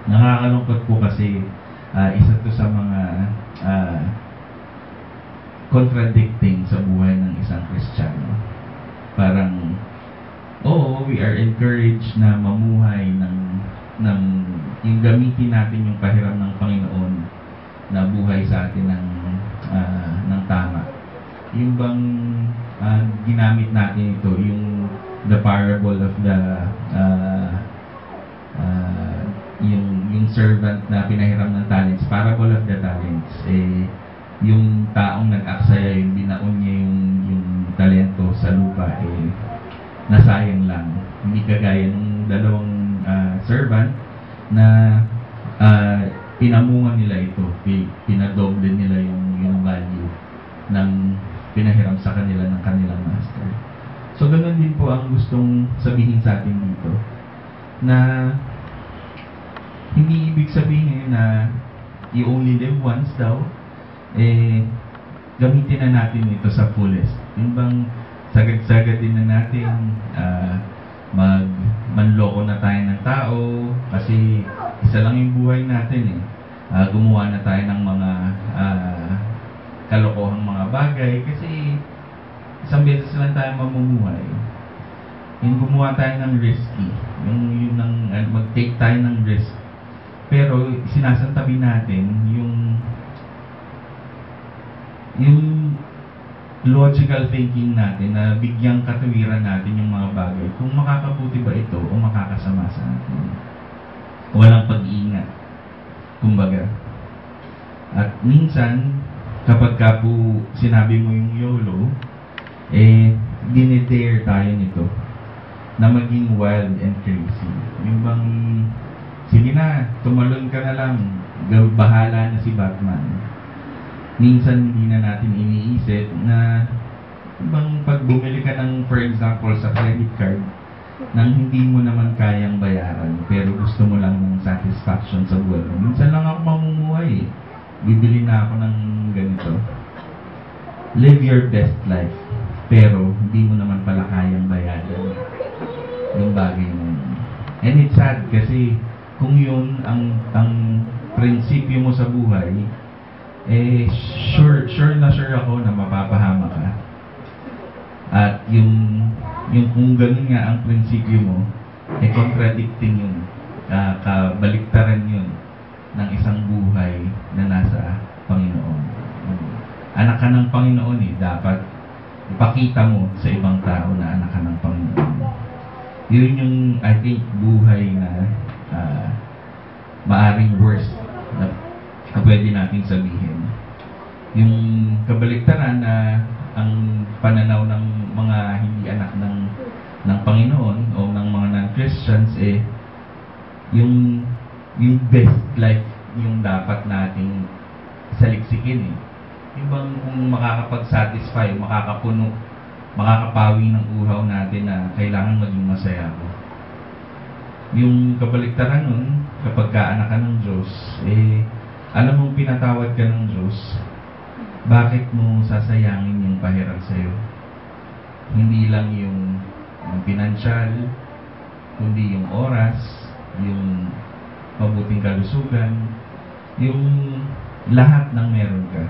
Nakakalungkot po kasi isa to sa mga contradicting sa buhay ng isang Kristiyano. Parang we are encouraged na mamuhay ng yung gamitin natin yung pahiram ng Panginoon na buhay sa atin ng tama. Yung bang ginamit natin ito, yung the parable of the servant na pinahiram ng talents, parable of the talents. Yung taong nag-aksaya, yung binaon niya yung talento sa lupa, nasayang lang. Hindi kagaya ng dalawang servant na pinamungan nila ito, pinadoble nila yung value ng pinahiram sa kanila ng kanilang master. So, ganun din po ang gustong sabihin sa atin dito, na hindi ibig sabihin na you only live once daw, gamitin na natin ito sa fullest. Yung bang sagad-sagad din na natin manloko na tayo ng tao kasi isa lang yung buhay natin gumawa na tayo ng mga kalokohang mga bagay kasi isang beses lang tayo mamumuhay. Yung gumawa tayo ng risky, yung mag-take tayo ng risk, pero sinasantabi natin yung logical thinking natin na bigyang katuwiran natin yung mga bagay kung makakabuti ba ito o makakasama sa atin. Walang pag-iingat, kumbaga. At minsan, kapag ka po sinabi mo yung YOLO, dinedare tayo nito na maging wild and crazy. Yung bang, sige na, tumalon ka na lang, bahala na si Batman. Minsan hindi na natin iniisip na bang pag bumili ka ng, for example, sa credit card nang hindi mo naman kayang bayaran pero gusto mo lang ng satisfaction sa buwan. Minsan lang ako mamumuhay. Bibili na ako ng ganito. Live your best life pero hindi mo naman pala kayang bayaran yung bagay mo. And it's sad kasi kung yun ang prinsipyo mo sa buhay, sure na sure ako na mapapahama ka. At yung kung ganun nga ang prinsipyo mo, contradicting yun, kabaliktaran yun ng isang buhay na nasa Panginoon. Anak ka ng Panginoon dapat ipakita mo sa ibang tao na anak ka ng Panginoon. Yun yung, I think, buhay na maaring worst na pwede natin sabihin. Yung kabaliktaran na ang pananaw ng mga hindi anak ng Panginoon o ng mga non-Christians yung best life yung dapat nating saliksikin Yung bang kung makakapag-satisfy, makakapuno, makakapawi ng uhaw natin na kailangan maging masaya ako. Yung kabaliktaran nun, kapag ka-anak ka ng Diyos, alam mong pinatawad ka ng Diyos, bakit mo sasayangin yung pahiram sa'yo? Hindi lang yung pinansyal, kundi yung oras, yung mabuting kalusugan, yung lahat ng meron ka.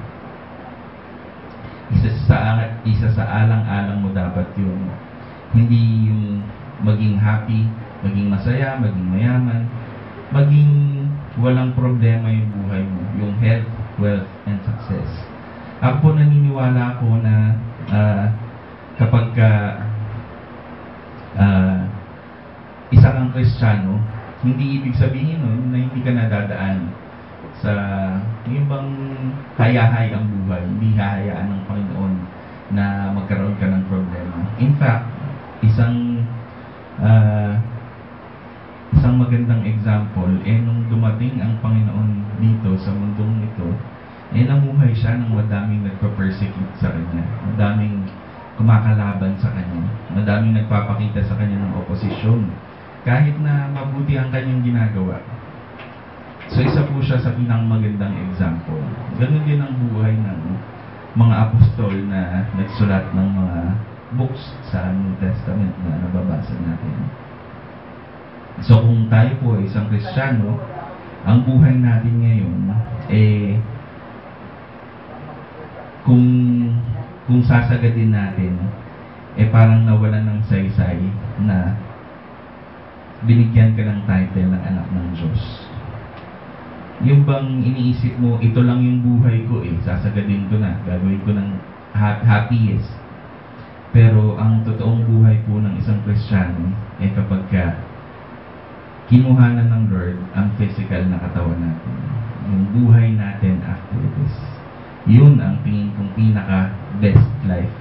Isa sa alang-alang mo dapat yung hindi yung maging happy, maging masaya, maging mayaman, maging walang problema yung buhay mo, yung health, wealth, and success. Ako po naniniwala ako na kapag isa kang Kristiyano, hindi ibig sabihin nun na hindi ka nadadaan sa yung bang hayahay ang buhay, hindi hahayaan ng Panginoon na magkaroon ka ng problema. In fact, isang magandang example, nung dumating ang Panginoon dito sa mundong ito, namuhay siya ng madaming nagpa-persecute sa kanya, madaming kumakalaban sa kanya, madaming nagpapakita sa kanya ng oposisyon, kahit na mabuti ang kanyang ginagawa. So isa po siya sa pinakmagandang example. Ganun din ang buhay ng mga apostol na nagsulat ng mga books sa New Testament na nababasa natin. So kung tayo po ay isang Kristiyano, ang buhay natin ngayon kung sasagadin natin, parang nawalan ng saysay na binigyan ka ng title ng anak ng Diyos. Yung bang iniisip mo, ito lang yung buhay ko sasagadin ko na, gagawin ko ng happiest. Pero ang totoong buhay po ng isang Kristiyano kapag ka kinuhanan ng Lord ang physical na katawan natin. Yung buhay natin after this. Yun ang tingin kong pinaka-best life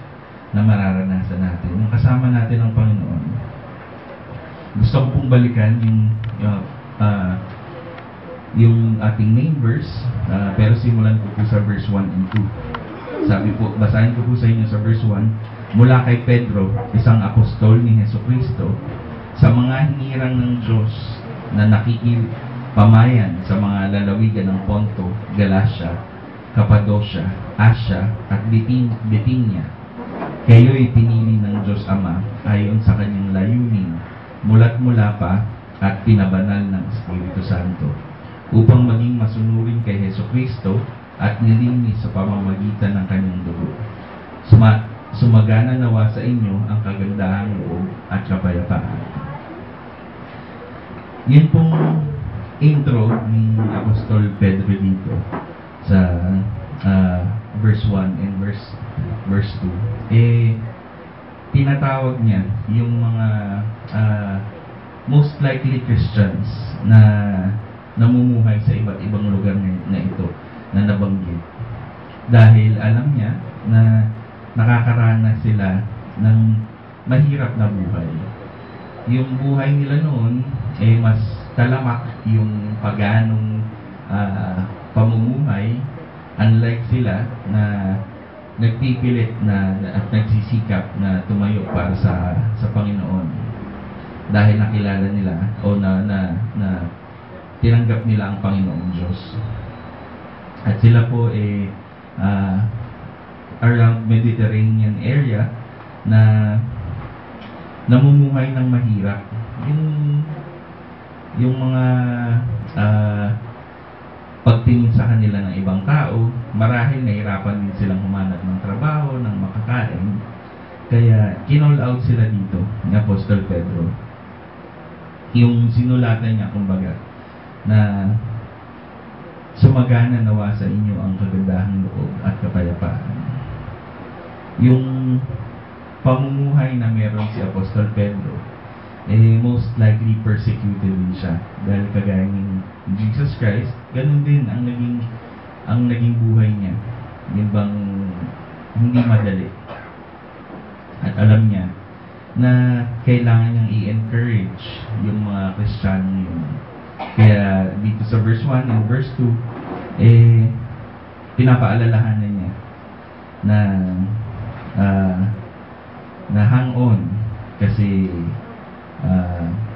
na mararanasan natin. Yung kasama natin ang Panginoon. Gusto ko pong balikan yung ating main verse, pero simulan ko po sa verse 1 and 2. Sabi po, basahin ko po sa inyo sa verse 1, mula kay Pedro, isang apostol ni Jesucristo, sa mga hinirang ng Diyos na nakikipamayan sa mga lalawigan ng Ponto, Galacia, Cappadocia, Asia, at Bithynia. Kayo'y pinili ng Diyos Ama ayon sa kanyang layunin, mula't mula pa at pinabanal ng Espiritu Santo, upang maging masunurin kay Jesucristo at nilinis sa pamamagitan ng kanyang dugo. Sumagana nawa sa inyo ang kagandahang loob at kapayapaan. Yun pong intro ni Apostol Pedro dito sa verse 1 and verse 2. Tinatawag niya yung mga most likely Christians na namumuhay sa iba't ibang lugar na ito na nabanggit. Dahil alam niya na nakakaranas sila ng mahirap na buhay. Yung buhay nila noon mas talamak yung paganong pamumuhay, unlike sila na nagpipilit at nagsisikap na tumayo para sa Panginoon. Dahil nakilala nila o na tinanggap nila ang Panginoong Diyos. At sila po around Mediterranean area na namumuhay ng mahirap. Yung mga pagtingin sa kanila ng ibang tao, marahil nahirapan din silang humanap ng trabaho, ng makakain. Kaya kinall out sila dito ni Apostol Pedro. Yung sinulatan niya, kumbaga, na sumagana nawa sa inyo ang kagandahang loob at kapayapaan. Yung pamumuhay na meron si Apostol Pedro, most likely persecuted din siya. Dahil kagaya ni Jesus Christ, ganun din ang naging buhay niya. Yun bang hindi madali. At alam niya na kailangan niyang i-encourage yung mga Kristiyano yun. Kaya dito sa verse 1 and verse 2, pinapaalalahanan niya na hang on kasi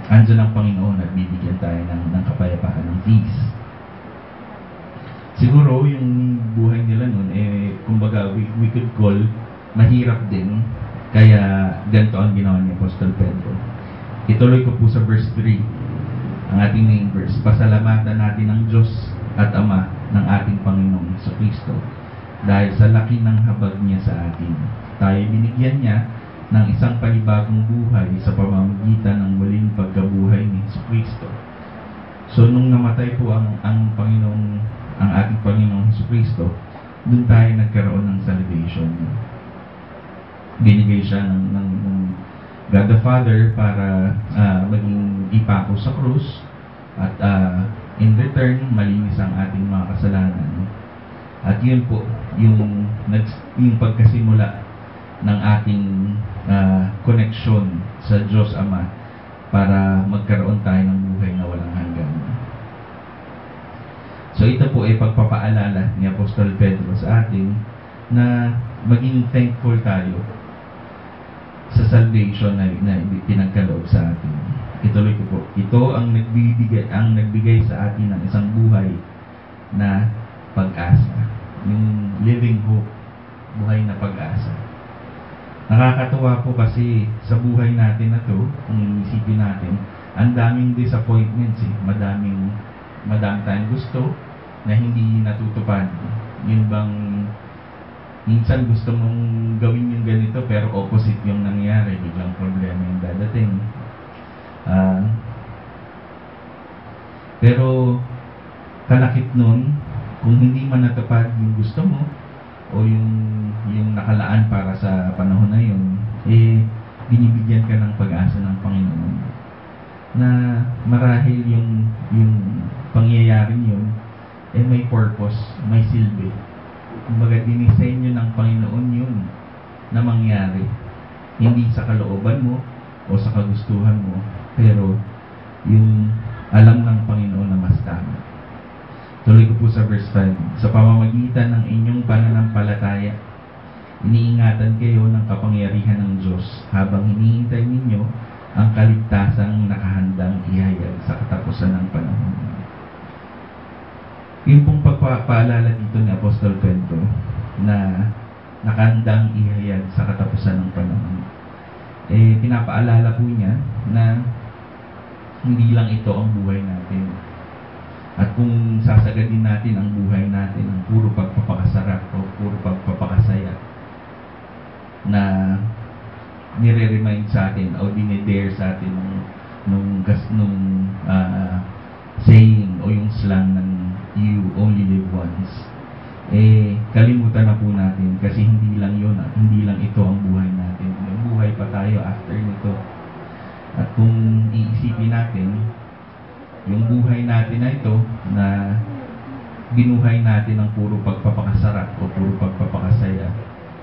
andyan ang Panginoon at bibigyan tayo ng kapayapaan, ng peace. Siguro yung buhay nila nun, kumbaga we could call mahirap din, kaya ganito ang ginawa ni Apostol Pedro. Ituloy ko po sa verse 3 ang ating main verse. Pasalamatan natin ang Diyos at Ama ng ating Panginoong Jesucristo dahil sa laki ng habag niya sa atin. Tayo binigyan niya ng isang panibagong buhay sa pamamagitan ng muling pagkabuhay ni Jesucristo. So nung namatay po ang ating Panginoong Jesucristo, doon tayo nagkaroon ng salvation. Binigay siya ng God the Father para maging ipako sa krus at in return malinis ang ating mga kasalanan. At yun po yung pagkasimula ng ating koneksyon sa Diyos Ama para magkaroon tayo ng buhay na walang hanggan. So ito po ay pagpapaalala ni Apostol Pedro sa atin na maging thankful tayo sa salvation na pinagkaloob sa atin. Ituloy ko po. Ito ang nagbigay sa atin ng isang buhay na pag-asa. Yung living hope, buhay na pag-asa. Nakakatuwa po kasi sa buhay natin na to, kung isipin natin, ang daming disappointments madami tayong gusto na hindi natutupad. Yun bang minsan gusto mong gawin yung ganito pero opposite yung nangyari, biglang problema yung dadating. Pero kalakip nun, kung hindi man natupad yung gusto mo o yung nakalaan para sa panahon na yun, binibigyan ka ng pag-asa ng Panginoon. na marahil yung pangyayaring yun may purpose, may silbi. Kumbaga, dinisenyo ng Panginoon yun na mangyari. Hindi sa kalooban mo o sa kagustuhan mo, pero yung alam ng Panginoon na mas tama. Tuloy ko po sa verse 5. Sa pamamagitan ng inyong pananampalataya, iniingatan kayo ng kapangyarihan ng Diyos habang hinihintay ninyo ang kaligtasang nakahandang ihayag sa katapusan ng panahon. Yung pong pagpapaalala dito ni Apostol Pedro na nakahandang ihayag sa katapusan ng panahon, pinapaalala po niya na hindi lang ito ang buhay natin. At kung sasagadin natin ang buhay natin ng puro pagpapakasarap o puro pagpapakasaya na nire-remind sa atin o dinedare sa atin nung saying o yung slang ng you only live once, kalimutan na po natin kasi hindi lang yun at hindi lang ito ang buhay natin. May buhay pa tayo after nito. At kung iisipin natin, yung buhay natin na ito na binuhay natin ng puro pagpapakasarap o puro pagpapakasaya,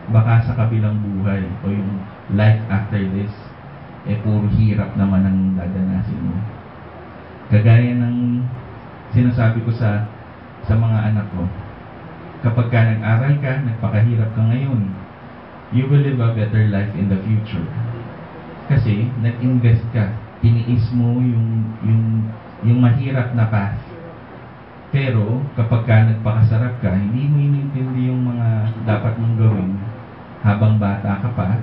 baka sa kabilang buhay o yung life after this, puro hirap naman ang dadanasin mo. Kagaya ng sinasabi ko sa mga anak ko, kapag ka nag-aral ka, nagpakahirap ka ngayon, you will live a better life in the future. Kasi nag-invest ka, tiniis mo yung mahirap na path. Pero kapag ka nagpakasarap ka, hindi mo inintindi yung mga dapat mong gawin habang bata ka pa.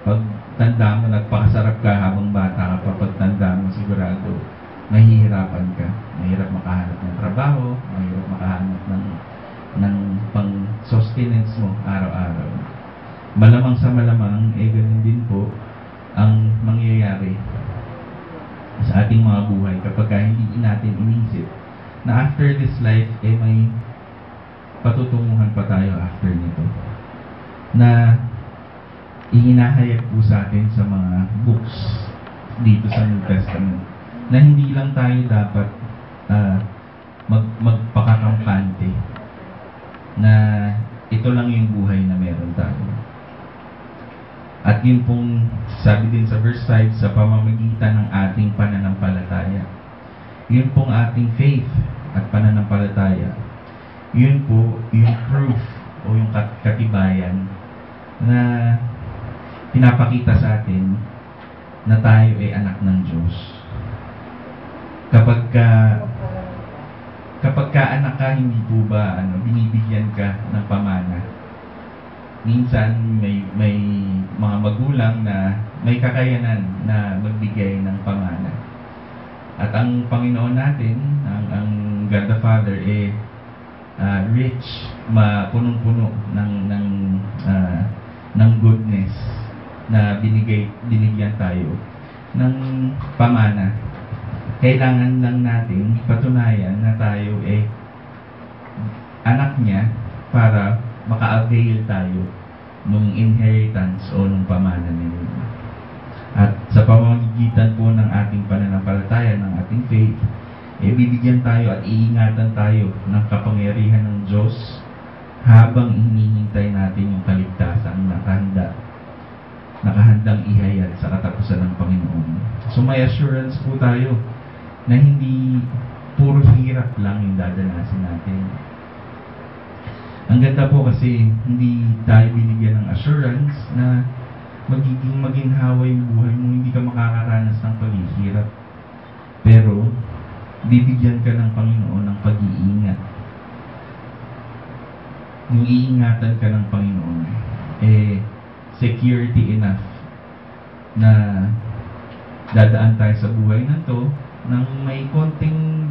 Pag tanda mo, nagpakasarap ka habang bata ka pa. Pag tanda mo, sigurado mahihirapan ka. Mahirap makahanap ng trabaho, mahirap makahanap ng pang-sustenance mo araw-araw. Malamang sa malamang, ganun din po ang mangyayari sa ating mga buhay kapag hindi natin inisip na after this life, may patutunguhan pa tayo after nito. Na ihinahayag po sa atin sa mga books dito sa New Testament na hindi lang tayo dapat magpakakampante na ito lang yung buhay na meron tayo. At yun pong sabi din sa verse 5, sa pamamagitan ng ating pananampalataya. Yun pong ating faith at pananampalataya. Yun po yung proof o yung katibayan na pinapakita sa atin na tayo ay anak ng Diyos. Kapag ka anak ka, hindi po ba binibigyan ka ng pamana? Minsan may mga magulang na may kakayanan na magbigay ng pamana. At ang Panginoon natin, ang God the Father, rich, punong-puno ng goodness na binigyan tayo ng pamana. Kailangan lang natin patunayan na tayo anak niya para maka-avail tayo nung inheritance o nung pamana niya. At sa pamamagitan po ng ating pananampalataya, ng ating faith, bibigyan tayo at iingatan tayo ng kapangyarihan ng Diyos habang hinihintay natin yung kaligtasan nakahandang ihayag sa katapusan ng Panginoon. So may assurance po tayo na hindi puro hirap lang yung dadanasin natin. Ang ganda po kasi hindi tayo binigyan ng assurance na magiging maginhawa yung buhay mo, hindi ka makakaranas ng paghihirap. Pero, bibigyan ka ng Panginoon ng pag-iingat. Yung iingatan ka ng Panginoon, security enough na dadaan tayo sa buhay na to nang may konting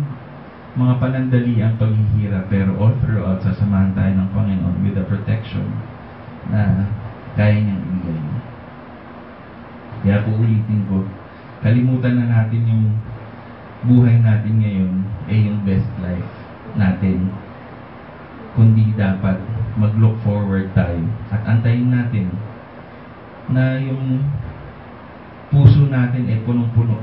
mga panandali ang paghihirap, pero all throughout, sasamahan tayo ng Panginoon with the protection na kaya niyang ibigay. Kaya po ulitin ko, kalimutan na natin yung buhay natin ngayon yung best life natin. Kundi dapat mag-look forward tayo at antayin natin na yung puso natin punong-puno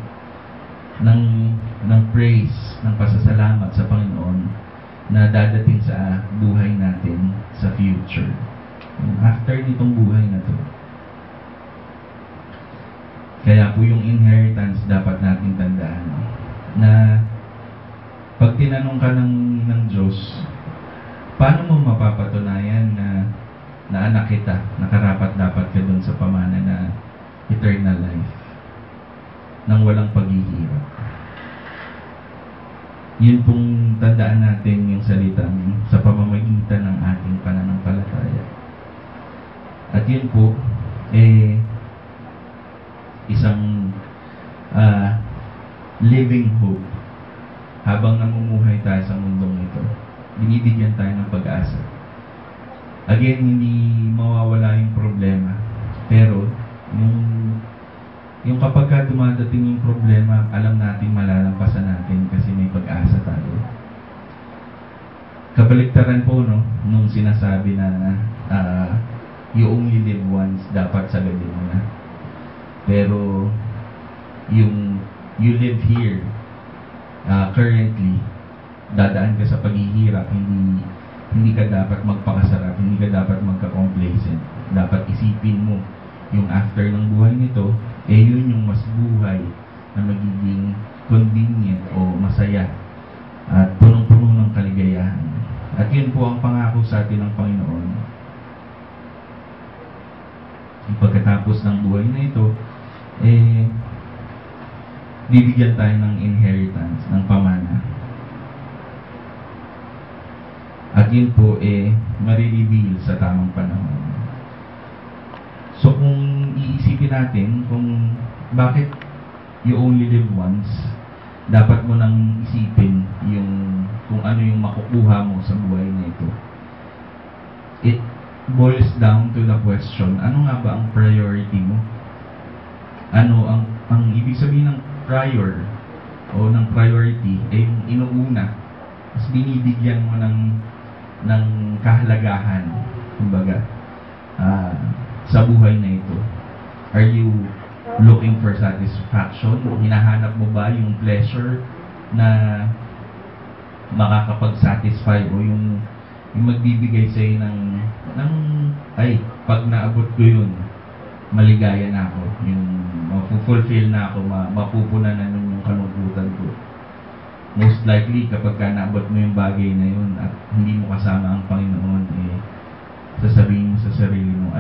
ng praise, ng pasasalamat sa Panginoon na dadating sa buhay natin sa future. After nitong buhay na to. Kaya po yung inheritance dapat natin tandaan na pag tinanong ka ng Diyos, paano mo mapapatunayan na anak kita, nakarapat-dapat ka dun sa pamana na eternal life nang walang paghihirap. Yun pong tandaan natin yung salitang sa pamamagitan ng ating pananampalataya. At yun po, isang living hope habang namumuhay tayo sa mundong ito. Binibigyan tayo ng pag-asa. Again, hindi mawawala yung problema. Pero, yung kapag ka dumadating yung problema, alam natin malalampasan natin kasi may pag-asa tayo. Kabaliktaran po, no, nung sinasabi na you only live once, dapat sagadin mo na. Pero, yung you live here, currently, dadaan ka sa paghihirap, hindi ka dapat magpakasarap, hindi ka dapat magka-complacent. Dapat isipin mo yung after ng buhay nito, yun yung mas buhay na magiging convenient o masaya at punong-puno ng kaligayahan. At yun po ang pangako sa atin ng Panginoon. Pagkatapos ng buhay na ito, bibigyan tayo ng inheritance, ng pamana. At yun po, marireveal sa tamang panahon. So, kung iisipin natin kung bakit you only live once, dapat mo nang isipin kung ano yung makukuha mo sa buhay na ito. It boils down to the question, ano nga ba ang priority mo? Ano ang ibig sabihin ng prior o ng priority yung inuuna, mas binibigyan mo ng kahalagahan, kumbaga, sa buhay na ito. Are you looking for satisfaction? Hinahanap mo ba yung pleasure na makakapag-satisfy o yung magbibigay sa'yo pag naabot ko yun, maligaya na ako, yung mapufulfill na ako, mapupunan na nun yung kalungkutan ko. Most likely, kapag naabot mo yung bagay na yun at hindi mo kasama ang Panginoon, sasabihin mo sa sarili mo,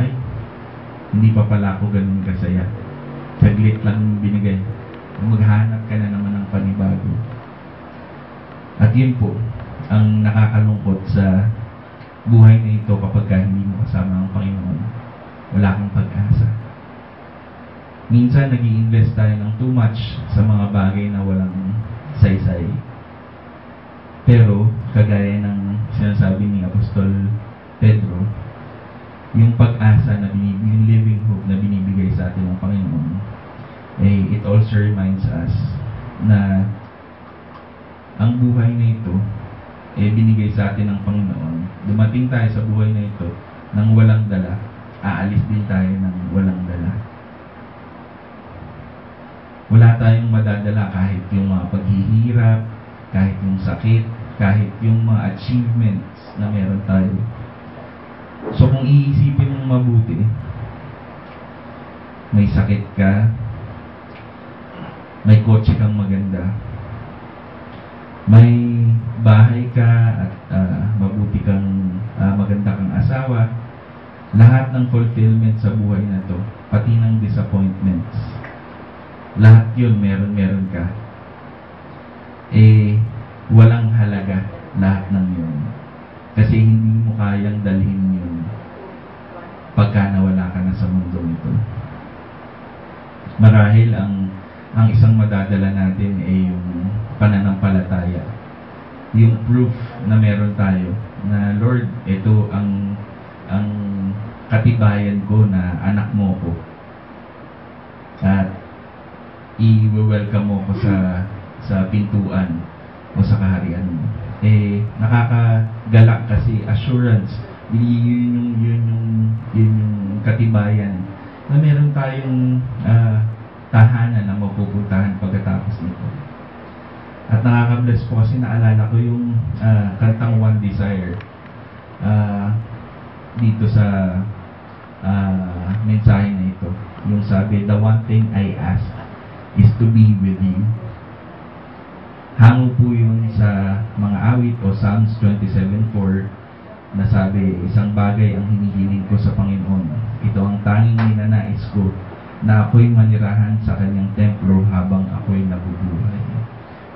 hindi pa pala ako ganun kasaya. Saglit lang yung binigay. Maghanap ka na naman ng panibago. At yun po, ang nakakalungkot sa buhay na ito kapag hindi mo kasama ang Panginoon. Wala kang pag-asa. Minsan, nag-i-invest tayo ng too much sa mga bagay na walang saysay. Pero, kagaya ng sinasabi ni Apostol Pedro, yung pag-asa na yung living hope na binibigay sa atin ng Panginoon, it also reminds us na ang buhay na ito, binigay sa atin ng Panginoon. Dumating tayo sa buhay na ito nang walang dala, aalis din tayo ng walang dala. Wala tayong madadala kahit yung mga paghihirap, kahit yung sakit, kahit yung mga achievements na meron tayo. So kung iisipin mong mabuti, may sakit ka, may kotse kang maganda, may bahay ka at mabuti kang maganda kang asawa, lahat ng fulfillment sa buhay na to, pati ng disappointments, lahat yun meron ka. Walang halaga lahat ng yun. Kasi hindi mo kayang dalhin yun pagka nawala ka na sa mundo nito. Marahil ang isang madadala natin yung pananampalataya. Yung proof na meron tayo na Lord, ito ang katibayan ko na anak mo ko. At i-welcome mo ko sa pintuan o sa kaharian mo. Nakakagalak kasi assurance. Yun yung katibayan na meron tayong tahanan na mapupuntahan pagkatapos nito. At nakaka-bless po kasi naalala ko yung kantang One Desire dito sa mensahe na ito. Yung sabi, the one thing I ask is to be with you. Hango po yun sa mga awit o Psalms 27:4 na sabi, isang bagay ang hinihiling ko sa Panginoon. Ito ang tanging ninanais ko, na ako'y manirahan sa kanyang templo habang ako'y nabubuhay,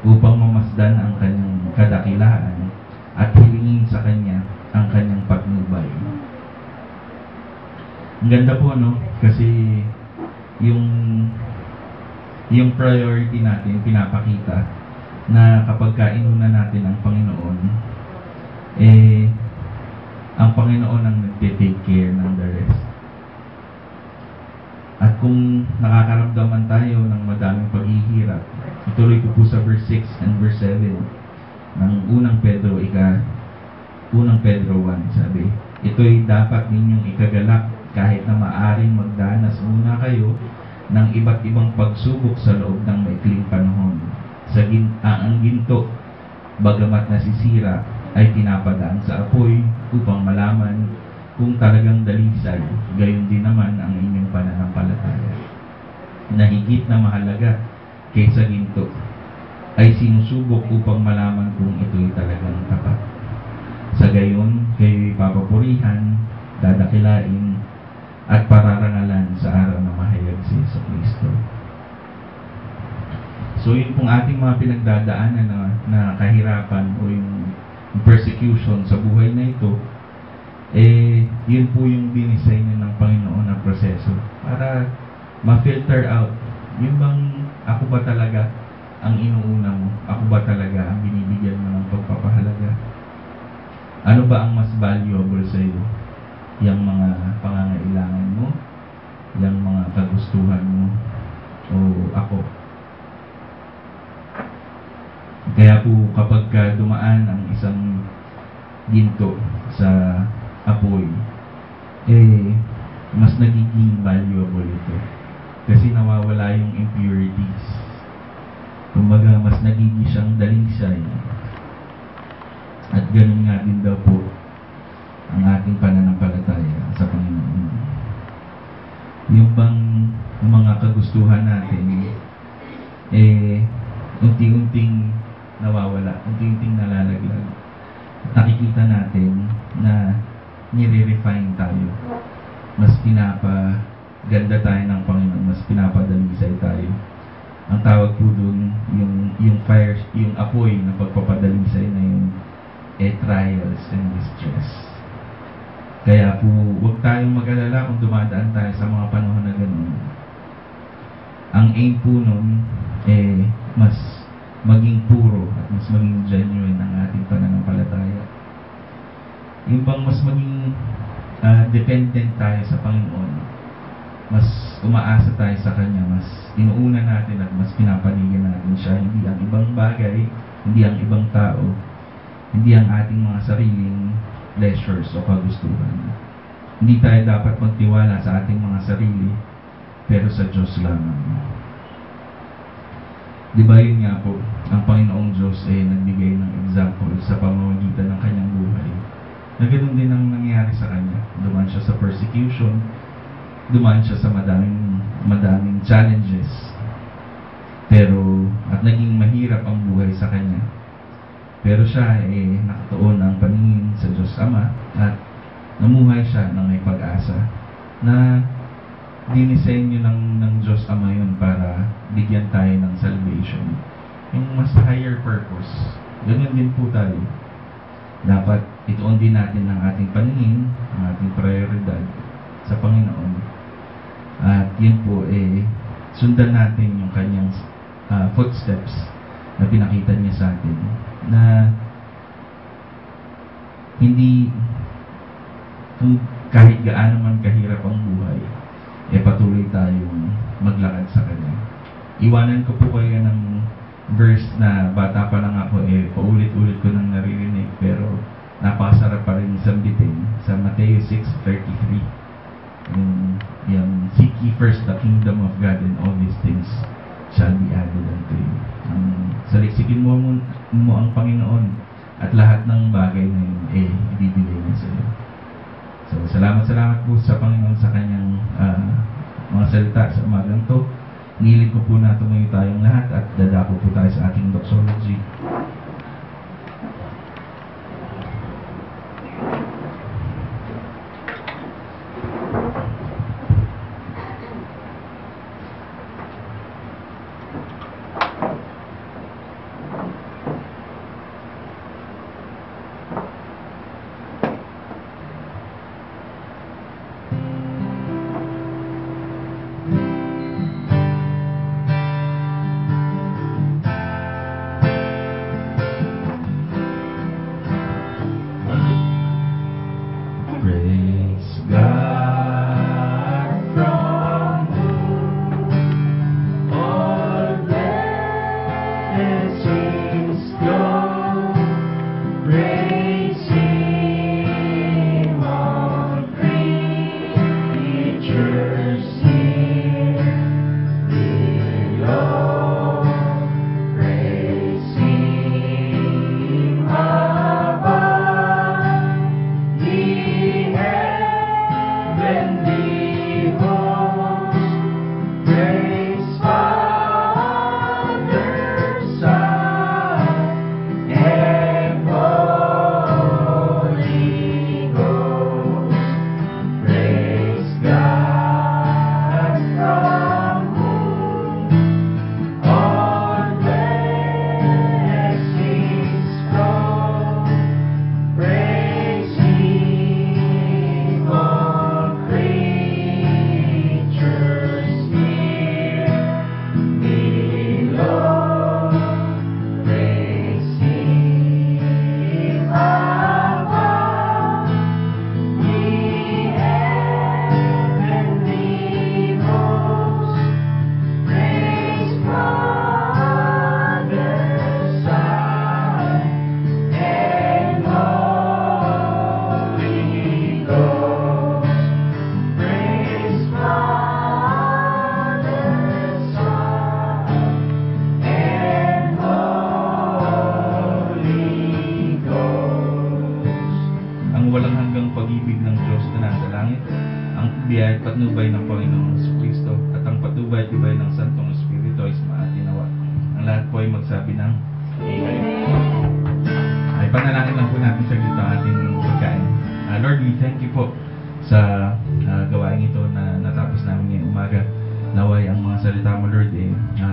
upang mamasdan ang kanyang kadakilaan at hilingin sa kanya ang kanyang patnubay. Ang ganda po, no? Kasi yung priority natin pinapakita na kapag kainuna natin ang Panginoon, ang Panginoon ang nagte-take care ng the rest. At kung nakakaramdaman tayo ng madaming paghihirap, ituloy ko po sa verse 6 and verse 7 ng unang Pedro 1, sabi, ito'y dapat ninyong ikagalak kahit na maaring magdanas muna kayo ng iba't ibang pagsubok sa loob ng maikling panahon. Ang ginto, bagamat nasisira, ay pinapadaan sa apoy upang malaman kung talagang dalisay, gayon din naman ang inyong pananampalataya. Na higit na mahalaga kaysa ginto, ay sinusubok upang malaman kung ito'y talagang tapat. Sa gayon, kayo'y papapurihan, dadakilain, at pararangalan sa araw na mahayag si Yesu Kristo. So yun pong ating mga pinagdadaanan na kahirapan o yung persecution sa buhay na ito, yun po yung dinisenyo ng Panginoon na proseso para ma-filter out, yung bang ako ba talaga ang inuuna mo? Ako ba talaga ang binibigyan mo ng pagpapahalaga? Ano ba ang mas valuable sa iyo? Yung mga pangangailangan mo? Yung mga kagustuhan mo? O ako? Kaya po kapag dumaan ang isang ginto sa apoy, mas nagiging valuable ito. Kasi nawawala yung impurities. Kumbaga, mas nagiging siyang dalisay. At ganun nga din daw po ang ating pananampalataya sa Panginoon. Yung bang mga kagustuhan natin, unti-unting nawawala, unti-unting nalalaglag. Nakikita natin na nire-refine tayo. Mas pinapaganda tayo ng Panginoon, mas pinapadalisay tayo. Ang tawag po dun, yung fire, yung apoy na pagpapadalisay na yun, trials and distress. Kaya po, huwag tayong mag-alala kung dumadaan tayo sa mga panahon na ganun. Ang aim po nun, mas maging puro at mas maging genuine ang ating pananampalataya. Yung bang mas maging dependent tayo sa Panginoon, mas umaasa tayo sa Kanya, mas inuuna natin at mas pinapaligyan natin siya, hindi ang ibang bagay, hindi ang ibang tao, hindi ang ating mga sariling pleasures o kagustuhan. Hindi tayo dapat magtiwala sa ating mga sarili, pero sa Diyos lamang. Di ba yun nga po, ang Panginoong Diyos nagbigay ng example sa pamamagitan ng kanyang buhay. Na ganoon din ang nangyari sa kanya. Dumaan siya sa persecution, dumaan siya sa madaming challenges. At naging mahirap ang buhay sa kanya. Pero siya nakatuon ang paningin sa Diyos Ama at namuhay siya ng may pag-asa na dinisenyo ng Diyos Ama yun para bigyan tayo ng salvation. Yung mas higher purpose. Ganun din po tayo. Dapat ituon din natin ang ating paningin, ang ating prioridad sa Panginoon. At yun po, sundan natin yung kanyang footsteps na pinakita niya sa atin. Na hindi, kahit gaano man kahirap ang buhay, patuloy tayong maglakad sa Kanya. Iwanan ko po kayo ng verse na bata pa lang ako, paulit-ulit ko nang naririnig, pero napakasarap pa rin sambitin sa Mateo 6:33. Yung seek ye first the kingdom of God, and all these things shall be added unto you. Saliksikin mo ang Panginoon at lahat ng bagay na yun, ibibigay niya sa iyo. So, salamat po sa Panginoon sa kanyang mga salita sa umagang to. Nilig ko po na tumayo tayong lahat at dadako po tayo sa ating doxology. Praise God from whom all blessings flow. Praise Him, all creatures here below. Praise Him above. He heavenly hosts, praise Father, Son, and Holy Ghost. Praise God from whom all blessings flow. Praise Him, all creatures here below. Praise Him above. Ye heavenly hosts, praise Father, Son, and Holy Ghost. Praise Father, Son, and Holy Ghost. Ang walang hanggang pag-ibig ng Diyos na nasa langit, ang biyaya at patnubay ng Panginoong Jesucristo, at ang patnubay at tibay ng Santong Espiritu ay sumaatinawa. Ang lahat po ay magsabi ng Amen. Ay panalangin lang po natin sa gito ang ating pagkain. Lord, we thank you po sa gawain ito na natapos namin ngayong umaga. Naway ang mga salita mo, Lord,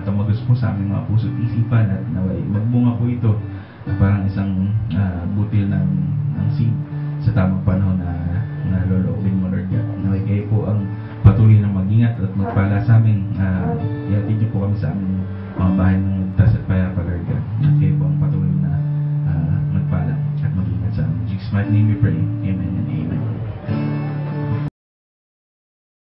tumagos po sa aming mga puso at isipan, at naway magbunga po ito na parang isang butil ng seed sa tamang panahon na loloobin mo, Lord God. Naway kayo po ang patuloy na mag-ingat at magpala sa amin. Ihatid niyo po kami sa aming mga bahay ng